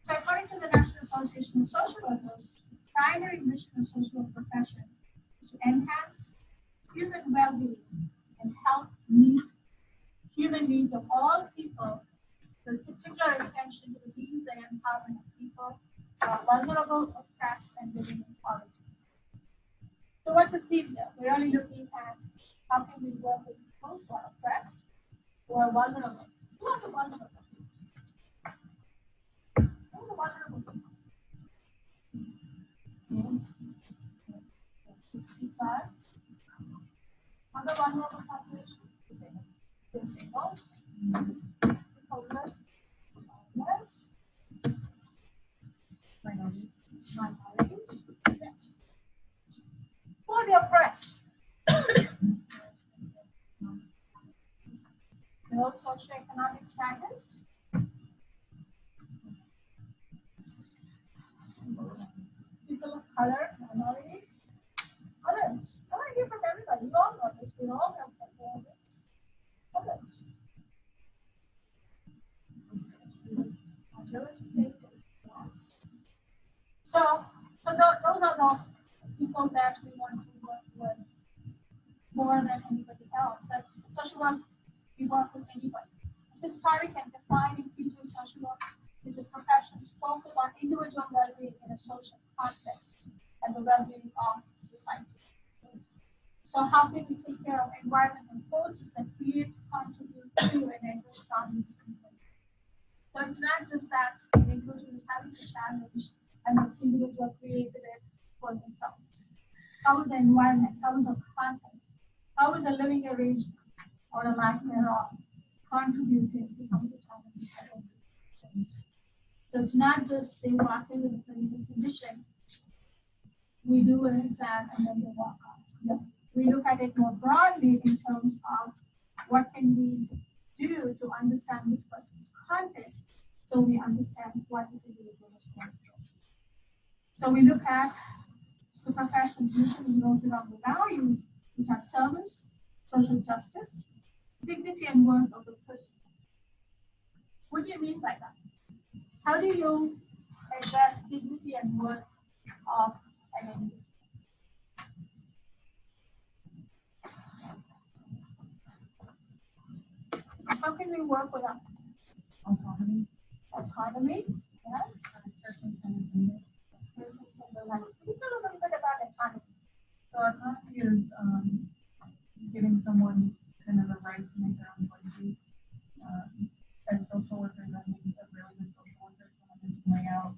So according to the National Association of Social Workers, the primary mission of social work profession is to enhance human well-being and help meet human needs of all people, with particular attention to the needs and empowerment of people who are vulnerable, oppressed, and living in poverty. So what's the theme there? We're only looking at how can we work with people who are oppressed, who are vulnerable. Who are the vulnerable? Who are the vulnerable people? 60 plus. Other vulnerable population? Disabled. homeless, minorities, yes. For the oppressed. Below socioeconomic status. People of color, minorities, others. I want to hear from everybody. You all know this. We all have all this. Others. Yes. So those are the people that we want to work with more than anybody else. But social work, we work with anybody. Historic and defining feature of social work is a profession's focus on individual well-being in a social context and the well-being of society. So how can we take care of environmental forces that create, contribute to, and address problems in the community? So it's not just that the inclusion is having a challenge and the individual created it for themselves. How is the environment? How is the context? How is a living arrangement or a lack thereof contributing to some of the challenges that we face? So it's not just they walk in with a clinical condition, we do an exam and then they walk out. No. We look at it more broadly in terms of what can we do to understand this person's context so we understand what this individual is going through. So we look at the profession's mission is noted on the values, which are service, social justice, dignity and worth of the person. What do you mean by that? How do you address dignity and worth of an individual? How can we work with autonomy? Autonomy, yes. Can you tell a little bit about autonomy? So autonomy is giving someone kind of the right to make their own choices. As social workers, I think a really good social worker is someone who can lay out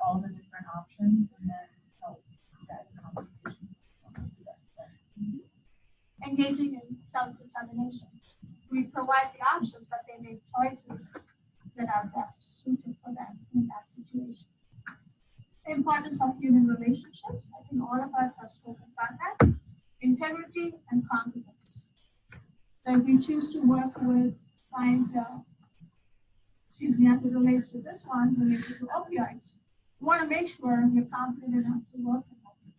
all the different options and then help guide the conversation. Engaging in self-determination. We provide the options, but they make choices that are best suited for them in that situation. The importance of human relationships. I think all of us have spoken about that. Integrity and competence. So if we choose to work with clients, as it relates to this one, related to opioids, we want to make sure we're confident enough to work with them.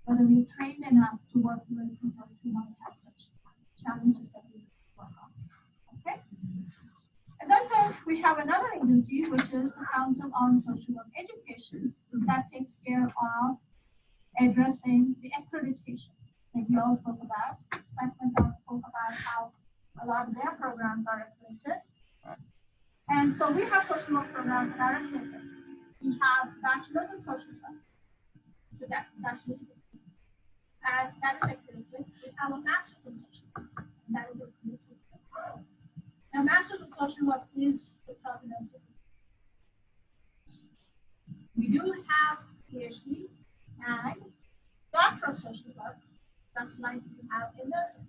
Whether we're trained enough to work with people who might have such challenges that we work on. Okay? As I said, we have another agency, which is the Council on Social Work Education, that takes care of addressing the accreditation that we all spoke about. Spectrum spoke about how a lot of their programs are accredited. And so we have social work programs that are accredited. We have bachelor's in social work. So that's what we do. And that is accredited. We have a master's in social work. And that is accredited. Now, master's in social work is the terminal. We do have PhD and doctor of social work, just like we have in nursing.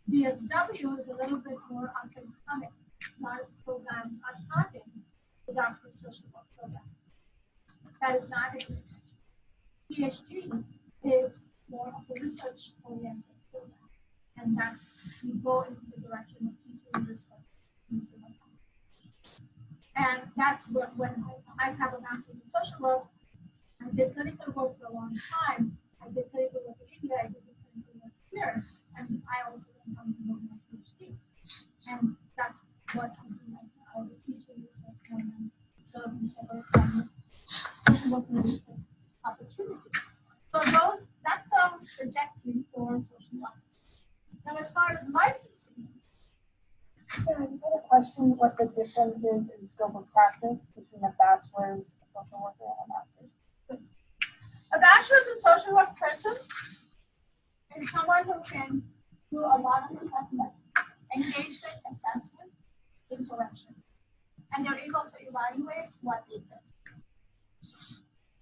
DSW is a little bit more up and coming. A lot of programs are starting the doctor of social work program. That is not a PhD is more of a research-oriented program. And that's, we go into the direction of teaching research. And that's what, when I have a master's in social work, I did clinical work for a long time. I did clinical work in India, I did clinical work here, and I also went on to do my PhD. And that's what I do right now. I will teach research and serve in several social work related opportunities. So that's the trajectory for social work. Now, as far as licensing, I have a question, what the difference is in scope of practice between a bachelor's, a social worker, and a master's? a bachelor's in social work person is someone who can do a lot of assessment, engagement, assessment, intervention, and they're able to evaluate what they did.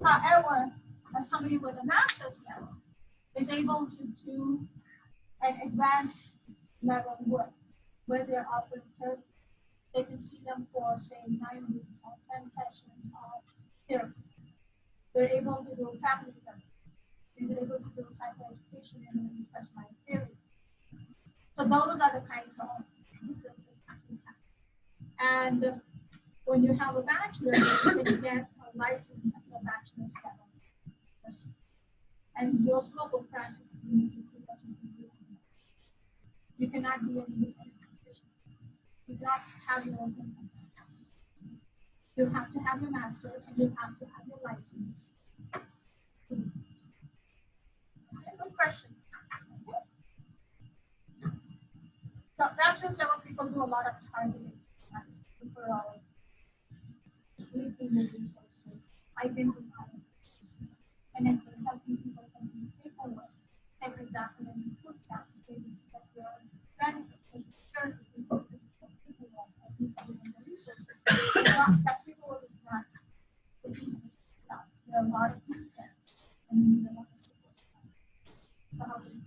However, as somebody with a master's level is able to do an advanced level work. where they're offering therapy. They can see them for, say, 9 weeks or 10 sessions of therapy. They're able to do family therapy. They're able to do psychoeducation in a specialized area. So those are the kinds of differences that we have. And when you have a bachelor, you can get a license as a bachelor's level person. And your scope of practice is limited to what you can do. You cannot be an independent practitioner. You cannot have your own income practice. You have to have your master's and you have to have your license. Okay, good question. So bachelor's level people do a lot of targeting, referral, linking the resources, identifying resources, and then helping people from the paperwork. Say, for example, when you put staff statement that your benefits and security people at least given the resources. That paperwork is not the easiest stuff. There are a lot of details and you need a lot of support. So how do you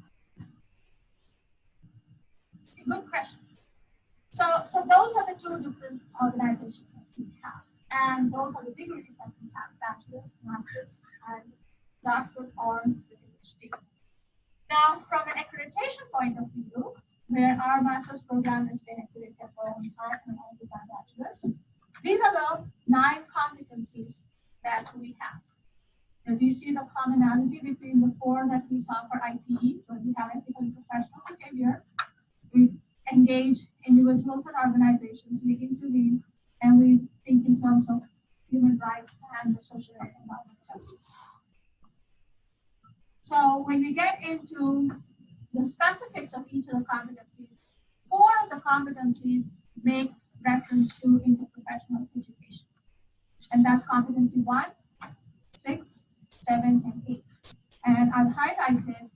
good question. So those are the two different organizations that we have. And those are the degrees that we have, bachelor's, master's, and doctorate or the PhD. Now, from an accreditation point of view, where our master's program has been accredited for a long time and also our bachelor's, these are the 9 competencies that we have. If you see the commonality between the 4 that we saw for IPE, where we have ethical and professional behavior, we engage individuals and organizations, we intervene, and we think in terms of human rights and the social and environmental justice. So when we get into the specifics of each of the competencies, 4 of the competencies make reference to interprofessional education. And that's competency 1, 6, 7, and 8. And I've highlighted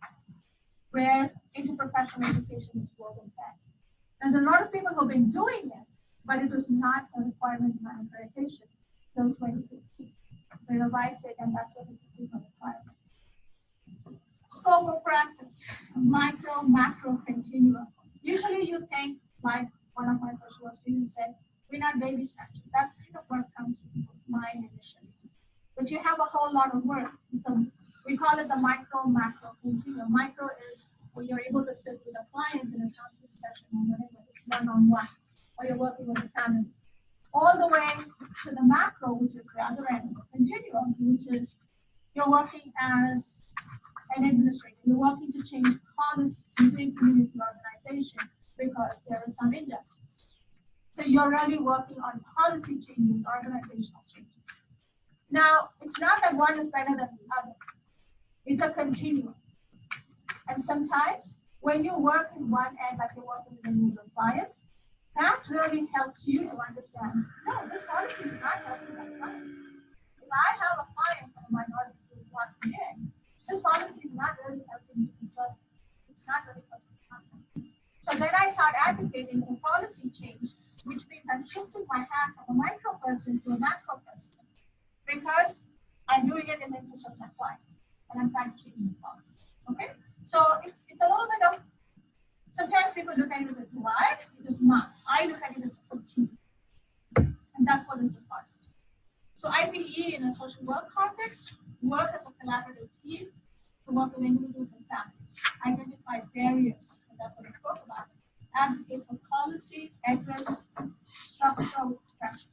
where interprofessional education is woven back. And a lot of people have been doing it, but it was not a requirement in my accreditation till 2015. We revised it, and that's what it became a requirement. Scope of practice, micro, macro, continuum. Usually you think, like one of my social work students said, we're not baby steps. That's kind of what comes to people's mind initially. But you have a whole lot of work. We call it the micro, macro, continuum. Micro is where you're able to sit with a client in a counseling session or whatever, one-on-one, or you're working with a family. All the way to the macro, which is the other end of the continuum, which is you're working as an administrator. You're working to change policy within community organization because there is some injustice. So you're really working on policy changes, organizational changes. Now, it's not that one is better than the other. It's a continuum. And sometimes when you work in one end, like you're working with individual clients, that really helps you to understand, no, this policy is not helping my clients. If I have a client from a minority group walking in, this policy is not really helping me. So it's not really helping me. So then I start advocating for policy change, which means I'm shifting my hat from a micro person to a macro person because I'm doing it in the interest of my client and I'm trying to change the policy. Okay? So it's a little bit of, sometimes people look at it as a divide, it is not. I look at it as a continuum. And that's what is the part. So IPE in a social work context, work as a collaborative team to work with individuals and families, identify barriers, and that's what I spoke about, advocate for policy, address structural pressure.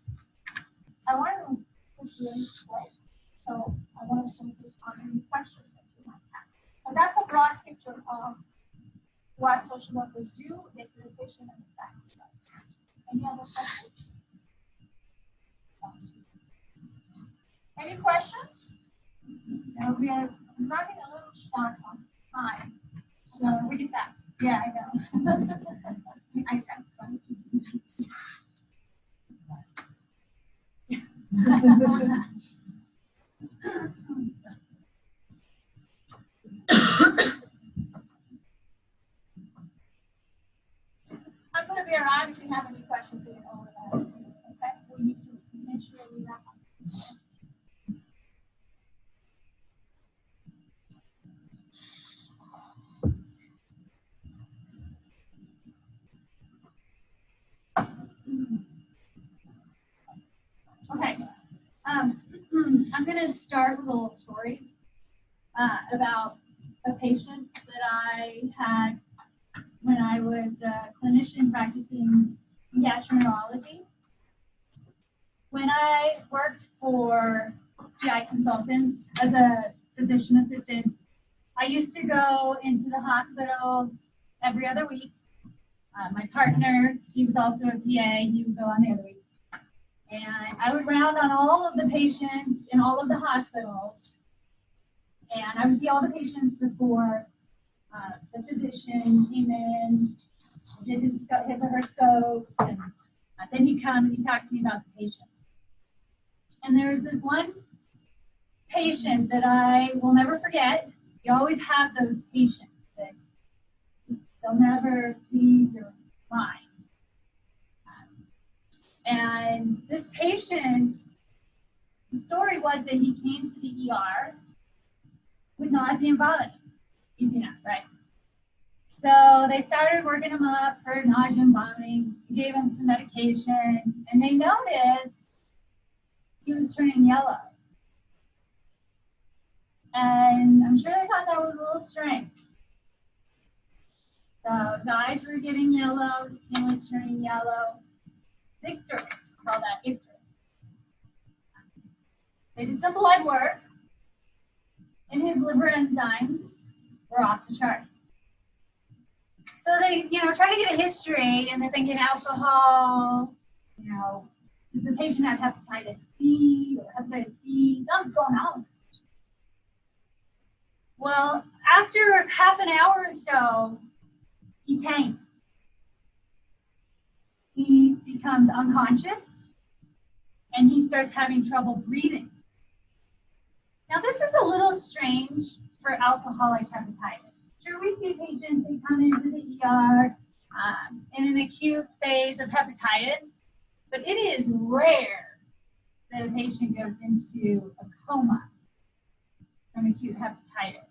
I want to put you in place, so I want to focus on any questions that you might have. So that's a broad picture of what social workers do, the implementation and the practice. Any other questions? Any questions? Now we are running a little short on time, so really fast. Yeah, I know. I got fun. I'm going to be around if you have any questions. We can always ask. Okay, we need to make sure we wrap up. I'm going to start with a little story about a patient that I had when I was a clinician practicing in gastroenterology. When I worked for GI Consultants as a physician assistant, I used to go into the hospitals every other week. My partner, he was also a PA, he would go on the other week. And I would round on all of the patients in all of the hospitals. And I would see all the patients before the physician came in, did his or her scopes, and then he'd come and he'd talk to me about the patient. And there was this one patient that I will never forget. You always have those patients that they'll never leave your mind. And this patient, the story was that he came to the ER with nausea and vomiting. Easy enough, right? So they started working him up for nausea and vomiting, gave him some medication, and they noticed he was turning yellow. And I'm sure they thought that was a little strange. So his eyes were getting yellow, his skin was turning yellow. Victory, call that victory. They did some blood work, and his liver enzymes were off the charts. So they, try to get a history, and they're thinking alcohol, does the patient have hepatitis C or hepatitis B? Something's going on. Well, after half an hour or so, he tanks. He becomes unconscious, and he starts having trouble breathing. Now, this is a little strange for alcoholic hepatitis. Sure, we see patients, they come into the ER in an acute phase of hepatitis, but it is rare that a patient goes into a coma from acute hepatitis.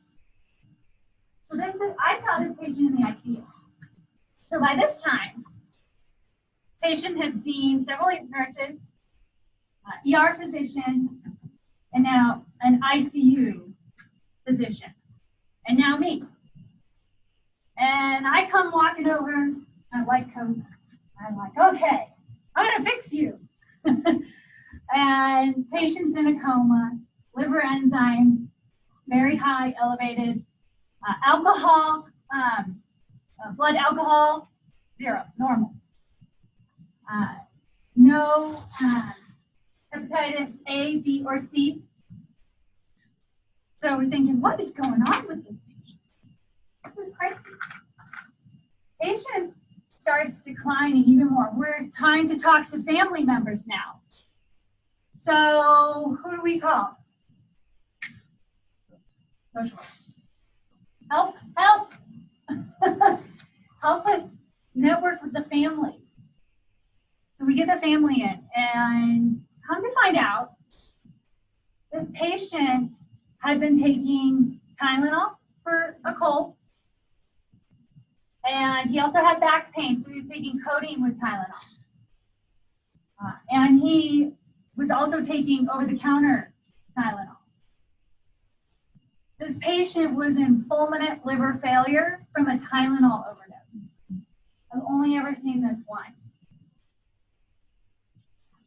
So I saw this patient in the ICU. So by this time, patient had seen several nurses, ER physician, and now an ICU physician, and now me. And I come walking over, my white coat. I'm like, okay, I'm gonna fix you. And patient's in a coma, liver enzymes, very high, elevated, alcohol, blood alcohol, 0, normal. No hepatitis A, B, or C. So we're thinking, what is going on with this patient? This is crazy. Patient starts declining even more. We're trying to talk to family members now. So who do we call? Social work. Help, help. Help us network with the family. So we get the family in, and come to find out, this patient had been taking Tylenol for a cold, and he also had back pain, so he was taking codeine with Tylenol. And he was also taking over-the-counter Tylenol. This patient was in fulminant liver failure from a Tylenol overdose. I've only ever seen this once.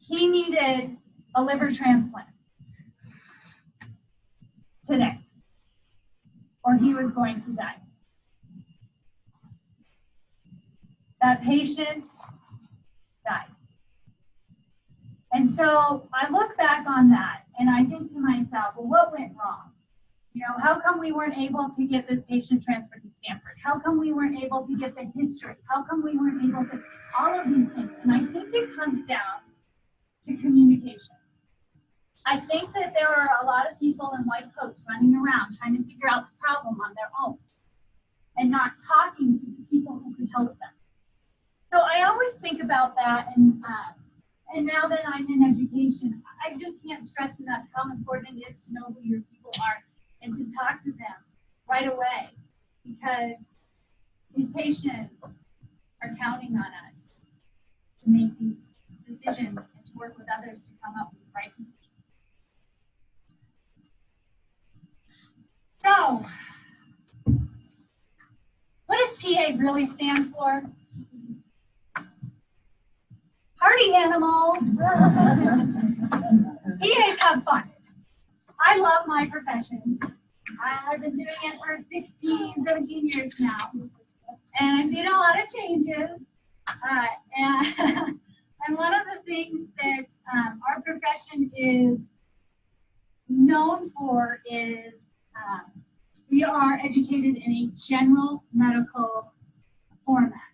He needed a liver transplant today, or he was going to die. That patient died. And so I look back on that and I think to myself, well, what went wrong? How come we weren't able to get this patient transferred to Stanford? How come we weren't able to get the history? How come we weren't able to, all of these things? And I think it comes down to communication. I think that there are a lot of people in white coats running around trying to figure out the problem on their own and not talking to the people who could help them. So I always think about that, and now that I'm in education, I just can't stress enough how important it is to know who your people are and to talk to them right away, because these patients are counting on us to make these decisions and to work with others to come up with the right decisions. So, what does PA really stand for? Party animal. PAs have fun. I love my profession. I've been doing it for 16, 17 years now. And I've seen a lot of changes. And one of the things that our profession is known for is we are educated in a general medical format.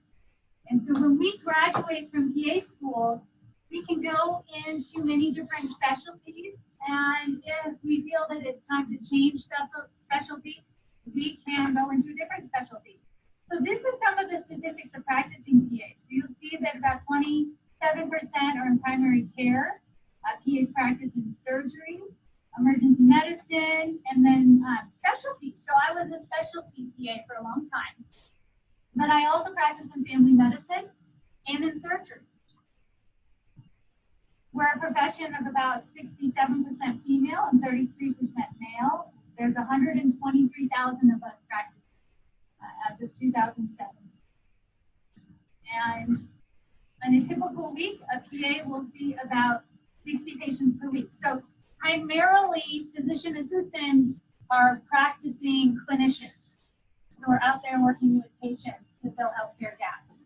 And so when we graduate from PA school, we can go into many different specialties. And if we feel that it's time to change specialty, we can go into a different specialty. So this is some of the statistics of practicing PA. So you'll see that about 27% are in primary care. PAs practice in surgery, emergency medicine, and then specialty. So I was a specialty PA for a long time. But I also practiced in family medicine and in surgery. We're a profession of about 67% female and 33% male. There's 123,000 of us practicing as of 2007. And in a typical week, a PA will see about 60 patients per week. So primarily, physician assistants are practicing clinicians who are out there working with patients to fill healthcare gaps.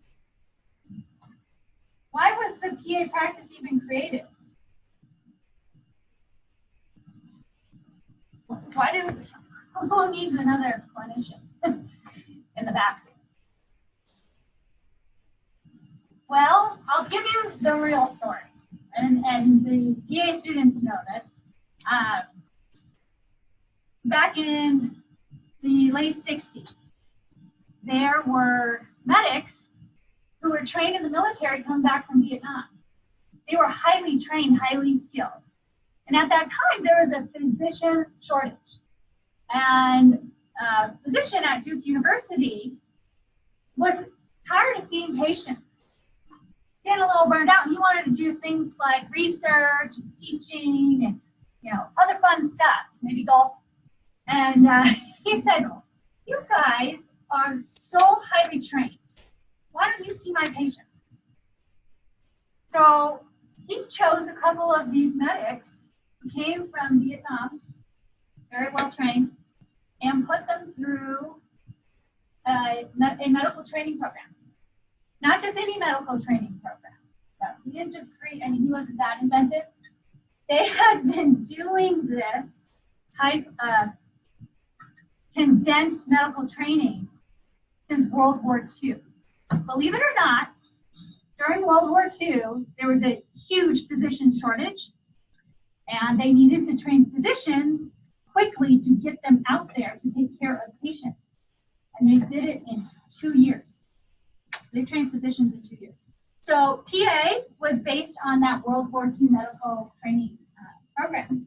Why was the PA practice even created? Who needs another clinician in the basket? Well, I'll give you the real story, and the PA students know this. Back in the late 60s, there were medics who were trained in the military coming back from Vietnam. They were highly trained, highly skilled. And at that time, there was a physician shortage. And a physician at Duke University was tired of seeing patients, getting a little burned out, and he wanted to do things like research, and teaching, and other fun stuff, maybe golf. And he said, "You guys are so highly trained. Why don't you see my patients?" So he chose a couple of these medics who came from Vietnam, very well trained, and put them through a medical training program. Not just any medical training program. No, he didn't just create, he wasn't that inventive. They had been doing this type of condensed medical training since World War II. Believe it or not, during World War II, there was a huge physician shortage, and they needed to train physicians quickly to get them out there to take care of patients. And they did it in 2 years. They trained physicians in 2 years. So PA was based on that World War II medical training program.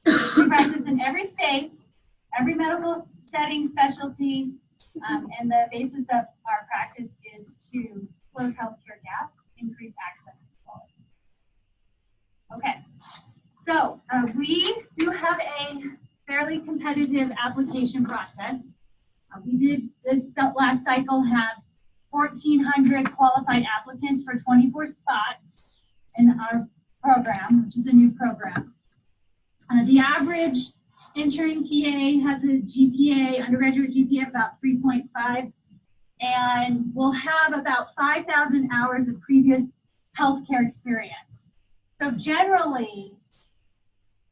We practice in every state, every medical setting, specialty, and the basis of our practice is to close healthcare gaps, increase access and quality. Okay, so we do have a fairly competitive application process. We did this last cycle have 1,400 qualified applicants for 24 spots in our program, which is a new program. The average entering PA has a GPA, undergraduate GPA of about 3.5, and will have about 5,000 hours of previous healthcare experience. So generally,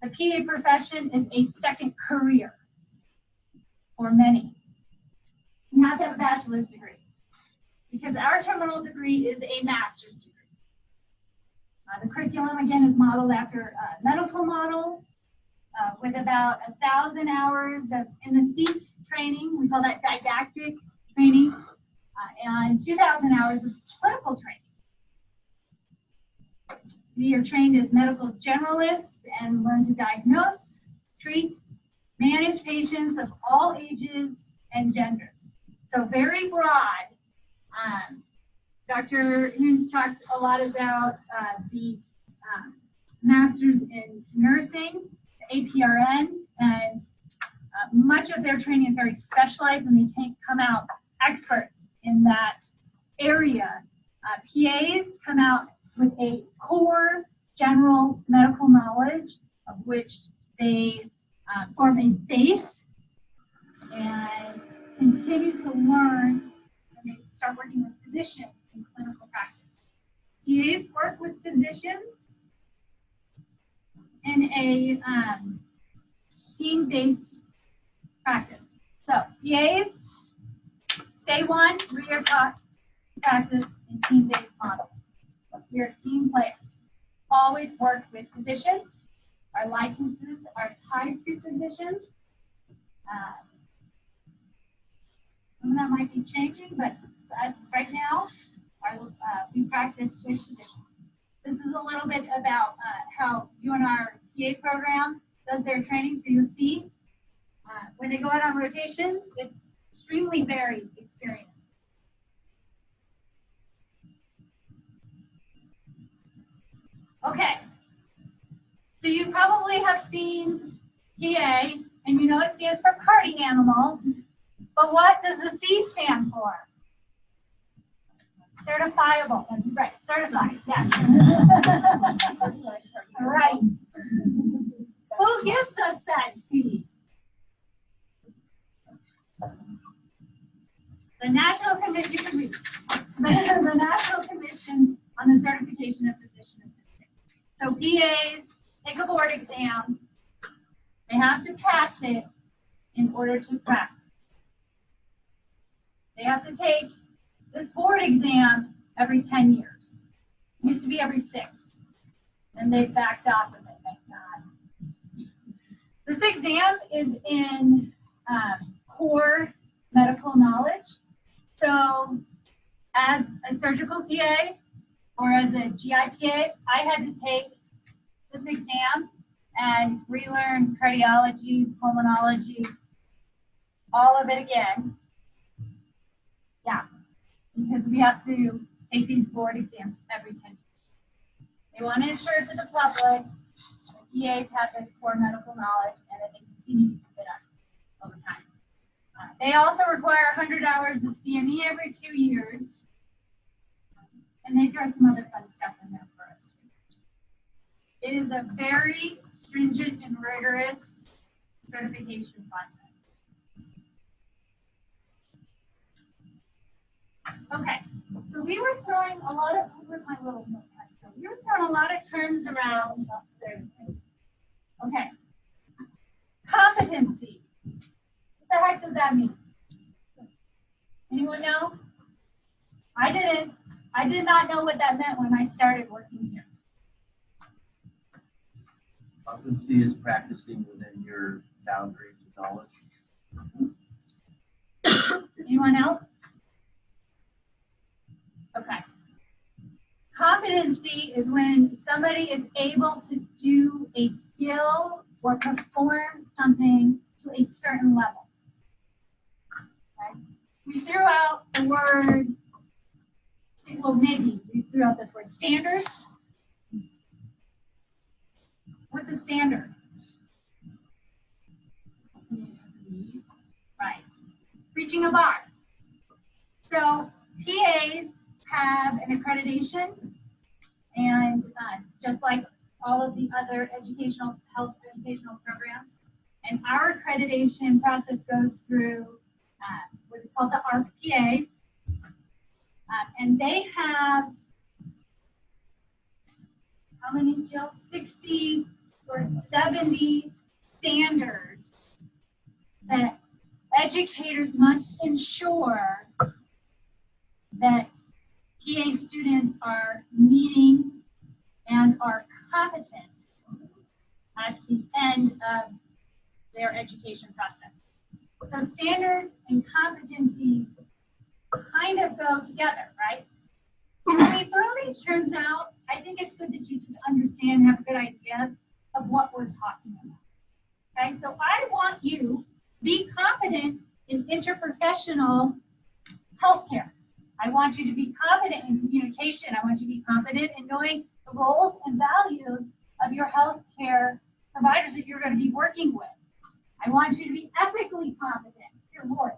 the PA profession is a second career for many. You have to have a bachelor's degree because our terminal degree is a master's degree. The curriculum, again, is modeled after a medical model with about 1,000 hours of in-the-seat training. We call that didactic training, and 2,000 hours of clinical training. We are trained as medical generalists and learn to diagnose, treat, manage patients of all ages and genders. So very broad. Dr. Hintz talked a lot about the master's in nursing, the APRN, and Much of their training is very specialized and they can't come out experts in that area. PAs come out with a core general medical knowledge of which they form a base and continue to learn as they start working with physicians in clinical practice. PAs work with physicians in a team-based practice. So PAs, day one, we are taught practice in team-based model. We're team players. Always work with physicians. Our licenses are tied to physicians. Some of that might be changing, but as of right now, we practice with physicians. This is a little bit about how UNR PA program does their training. So you'll see when they go out on rotations, it's extremely varied experience. Okay, so you probably have seen PA, and you know it stands for party animal, but what does the C stand for? Certifiable, that's right, certified, yes. Right. Who gives us that C? The National Commission, you can read. The National Commission on the Certification of Physician Assistants. So PAs take a board exam. They have to pass it in order to practice. They have to take this board exam every 10 years. It used to be every 6. And they backed off of it, thank God. This exam is in core medical knowledge. So as a surgical PA or as a GI PA, I had to take this exam and relearn cardiology, pulmonology, all of it again. Yeah, because we have to take these board exams every 10 years. They want to ensure to the public that PAs have this core medical knowledge and that they continue to keep it up over time. They also require 100 hours of CME every 2 years. And they throw some other fun stuff in there for us too. It is a very stringent and rigorous certification process. Okay, so we were throwing a lot of, where's my little notepad? So we were throwing a lot of terms around. Okay, competency. What the heck does that mean? Anyone know? I didn't. I did not know what that meant when I started working here. Competency is practicing within your boundaries of knowledge. Anyone else? Okay. Competency is when somebody is able to do a skill or perform something to a certain level. Okay. We threw out the word, well, maybe we threw out this word, standards. What's a standard? Right. Reaching a bar. So PAs have an accreditation, and just like all of the other health educational programs, and our accreditation process goes through what is called the ARC-PA, and they have, how many, Jill? 60 or 70 standards that educators must ensure that PA students are meeting and are competent at the end of their education process. So standards and competencies kind of go together, right? When we throw these terms out, I think it's good that you just understand and have a good idea of what we're talking about. Okay, so I want you to be competent in interprofessional healthcare. I want you to be competent in communication. I want you to be competent in knowing the roles and values of your healthcare providers that you're going to be working with. I want you to be ethically competent. Dear Lord.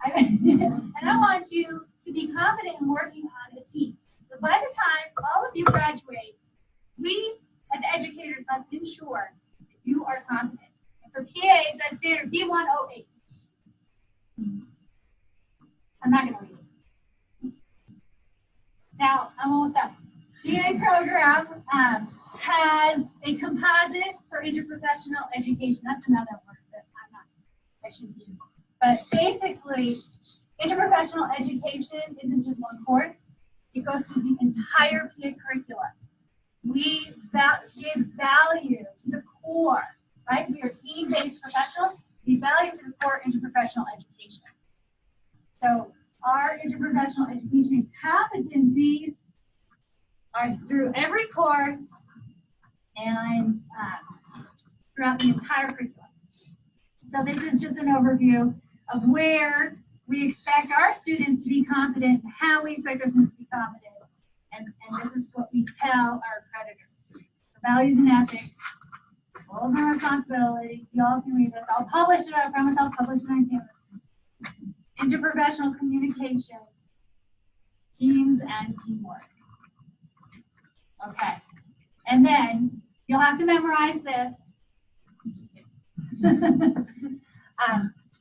And I want you to be confident in working on a team. So by the time all of you graduate, we as educators must ensure that you are confident. And for PAs, that's standard B108. I'm not going to read it. Now, I'm almost done. PA program has a composite for interprofessional education. That's another word that I shouldn't use. But basically, interprofessional education isn't just one course. It goes through the entire PA curriculum. We give value to the core, right? We are team-based professionals. We value to the core interprofessional education. So our interprofessional education competencies are through every course and throughout the entire curriculum. So this is just an overview of where we expect our students to be confident, how we expect our students to be confident, and this is what we tell our accreditors. The values and ethics, roles and responsibilities, y'all can read this. I'll publish it, I promise I'll publish it on campus. Interprofessional communication, teams, and teamwork. Okay, and then you'll have to memorize this.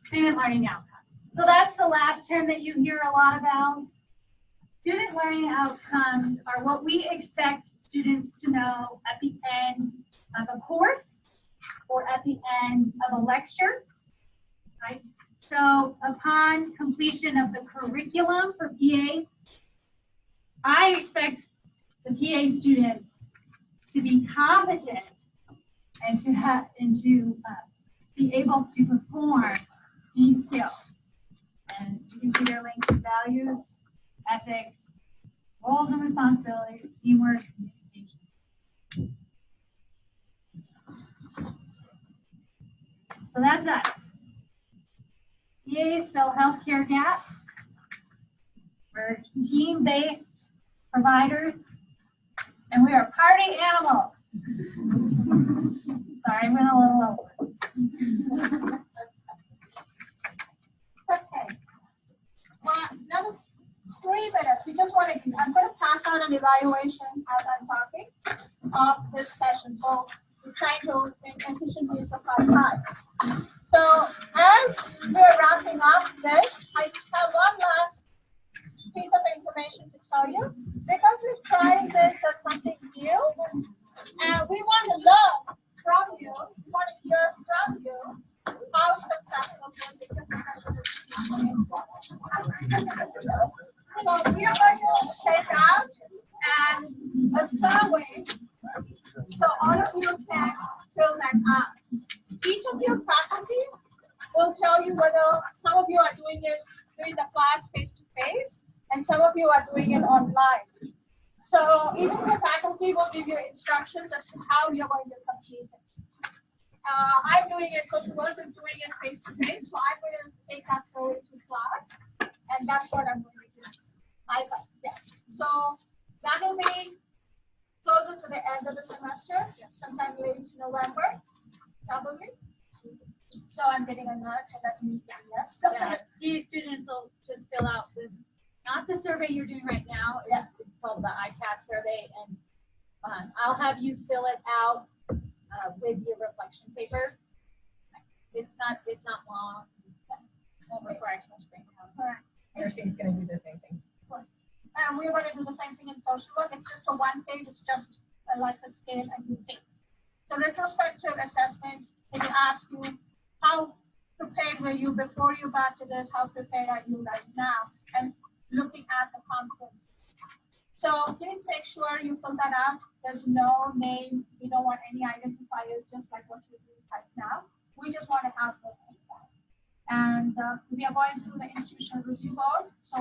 Student learning outcomes. So that's the last term that you hear a lot about. Student learning outcomes are what we expect students to know at the end of a course or at the end of a lecture, right? So upon completion of the curriculum for PA, I expect the PA students to be competent and to be able to perform these skills. And you can see they're linked to values, ethics, roles and responsibilities, teamwork, communication. So that's us. PAs fill healthcare gaps. We're team-based providers, and we are party animals. Sorry, I went a little over. Okay. Well, another 3 minutes. We just want to, I'm going to pass out an evaluation as I'm talking of this session. So we're trying to make efficient use of our time. So as we're wrapping up this, I have one last piece of information to tell you. Because we're trying this as something new, and we want to learn from you, we want to hear from you how successful this interprofessional education is. So we are going to take out a survey so all of you can fill that out. Each of your faculty will tell you whether some of you are doing the class face-to-face, and some of you are doing it online. So each of the faculty will give you instructions as to how you're going to complete it. I'm doing it, social work is doing it face-to-face, so I'm going to take that survey to class, and that's what I'm going to do. Yes, so that will be closer to the end of the semester, sometime late November, probably. So I'm getting a nod, so that means yes. Yeah. These students will just fill out this, not the survey you're doing right now. Yeah. It's called the ICAS survey, and I'll have you fill it out with your reflection paper. It's not long. It won't require too much brain power. Correct. Nursing's going to do the same thing. And we're going to do the same thing in social work. It's just a one page. It's just a Likert scale and you pick. So retrospective assessment, it will ask you how prepared were you before you got to this, how prepared are you right now, and looking at the competencies. So please make sure you fill that out. There's no name. We don't want any identifiers, just like what you're doing right now. We just want to have the feedback. And we are going through the institutional review board. So